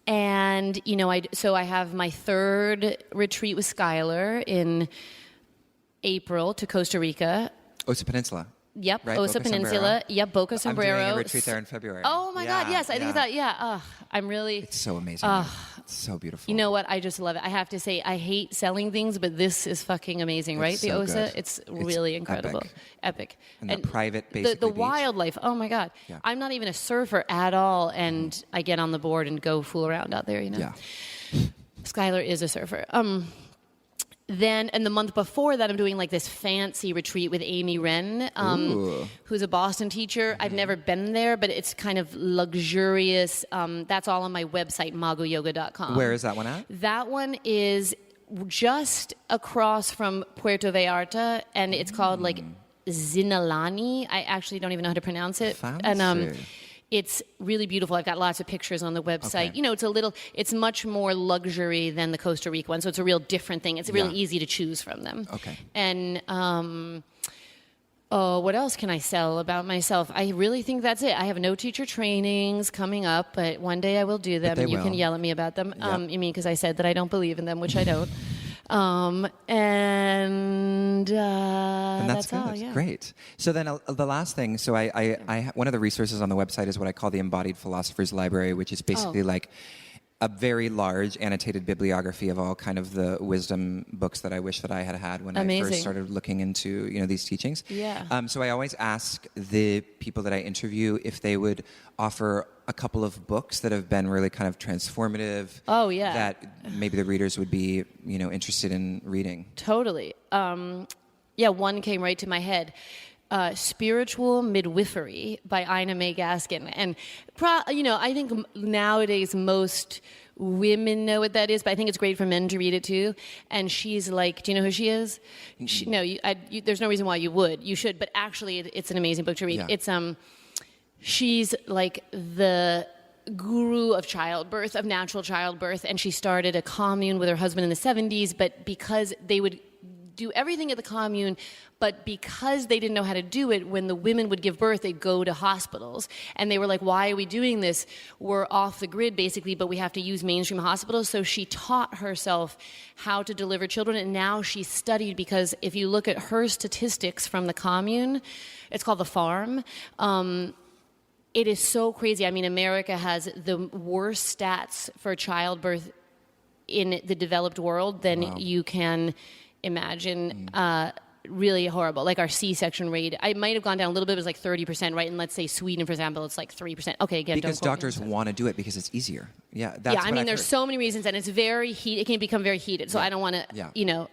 And I have my 3rd retreat with Skylar in April to Costa Rica. Osa Peninsula. Yep, right? Osa Peninsula. Yep, Boca Sombrero. I'm doing a retreat there in February. Oh my God, yes, I think that. I'm really. It's so amazing. It's so beautiful. You know what? I just love it. I have to say, I hate selling things, but this is fucking amazing, right? It's The so Osa, good. it's really incredible, epic. And the private, basically, the beach. wildlife. Oh my God, I'm not even a surfer at all, and I get on the board and go fool around out there. Yeah. Skylar is a surfer. Then, and the month before that, I'm doing like this fancy retreat with Amy Wren, who's a Boston teacher. I've never been there, but it's kind of luxurious. That's all on my website, magoyoga.com. Where is that one at? That one is just across from Puerto Vallarta, and it's called like Zinalani. I actually don't even know how to pronounce it. Fancy. And it's really beautiful. I've got lots of pictures on the website. Okay. It's much more luxury than the Costa Rica one, so it's a real different thing. It's really easy to choose from them. Okay. And what else can I sell about myself? I really think that's it. I have no teacher trainings coming up, but one day I will do them, and you can yell at me about them. Yep. You mean because I said that I don't believe in them, which I don't. And that's all. Yeah. Great. So then the last thing. So I one of the resources on the website is what I call the Embodied Philosophers Library, which is basically like a very large annotated bibliography of all kind of the wisdom books that I wish that I had had when I first started looking into, these teachings. Yeah. So I always ask the people that I interview if they would offer a couple of books that have been really kind of transformative. Oh, yeah. That maybe the readers would be, interested in reading. Totally. One came right to my head. Spiritual Midwifery by Ina May Gaskin. And, I think nowadays most women know what that is, but I think it's great for men to read it too. And she's like, do you know who she is? There's no reason why you would. You should, but actually it's an amazing book to read. Yeah. It's she's like the guru of childbirth, of natural childbirth, and she started a commune with her husband in the 70s, but because they would do everything at the commune, but because they didn't know how to do it, when the women would give birth, they'd go to hospitals. And they were like, why are we doing this? We're off the grid, basically, but we have to use mainstream hospitals. So she taught herself how to deliver children, and now she's studied, because if you look at her statistics from the commune, it's called The Farm, it is so crazy. I mean, America has the worst stats for childbirth in the developed world than you can imagine. Really horrible. Like our C-section rate, I might have gone down a little bit. It was like 30%, right? And let's say Sweden, for example, it's like 3%. Okay, again, because doctors want to do it because it's easier. Yeah, that's yeah. I mean, there's so many reasons, and it's very heated. It can become very heated. So I don't want to,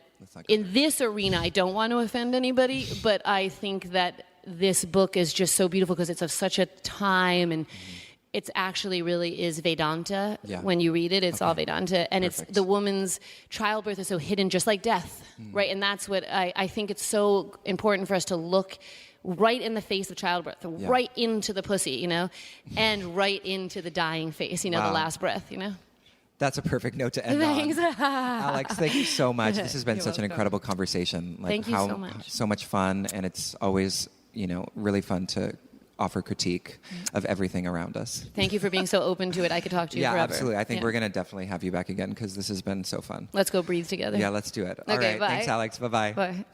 in this arena, I don't want to offend anybody, but I think that this book is just so beautiful because it's of such a time, and it's actually really is Vedanta. Yeah. When you read it, it's all Vedanta. And Perfect. it's the woman's childbirth is so hidden, just like death, right? And that's what I think it's so important for us to look right in the face of childbirth, right into the pussy, and right into the dying face, the last breath, That's a perfect note to end Thanks. on. Alex, thank you so much. This has been You're such an welcome. incredible conversation. Thank you so much. So much fun, and it's always, really fun to offer critique of everything around us. Thank you for being so open to it. I could talk to you forever. Yeah, absolutely. I think we're going to definitely have you back again because this has been so fun. Let's go breathe together. Yeah, let's do it. All Okay, right. bye. Thanks, Alex. Bye-bye. Bye.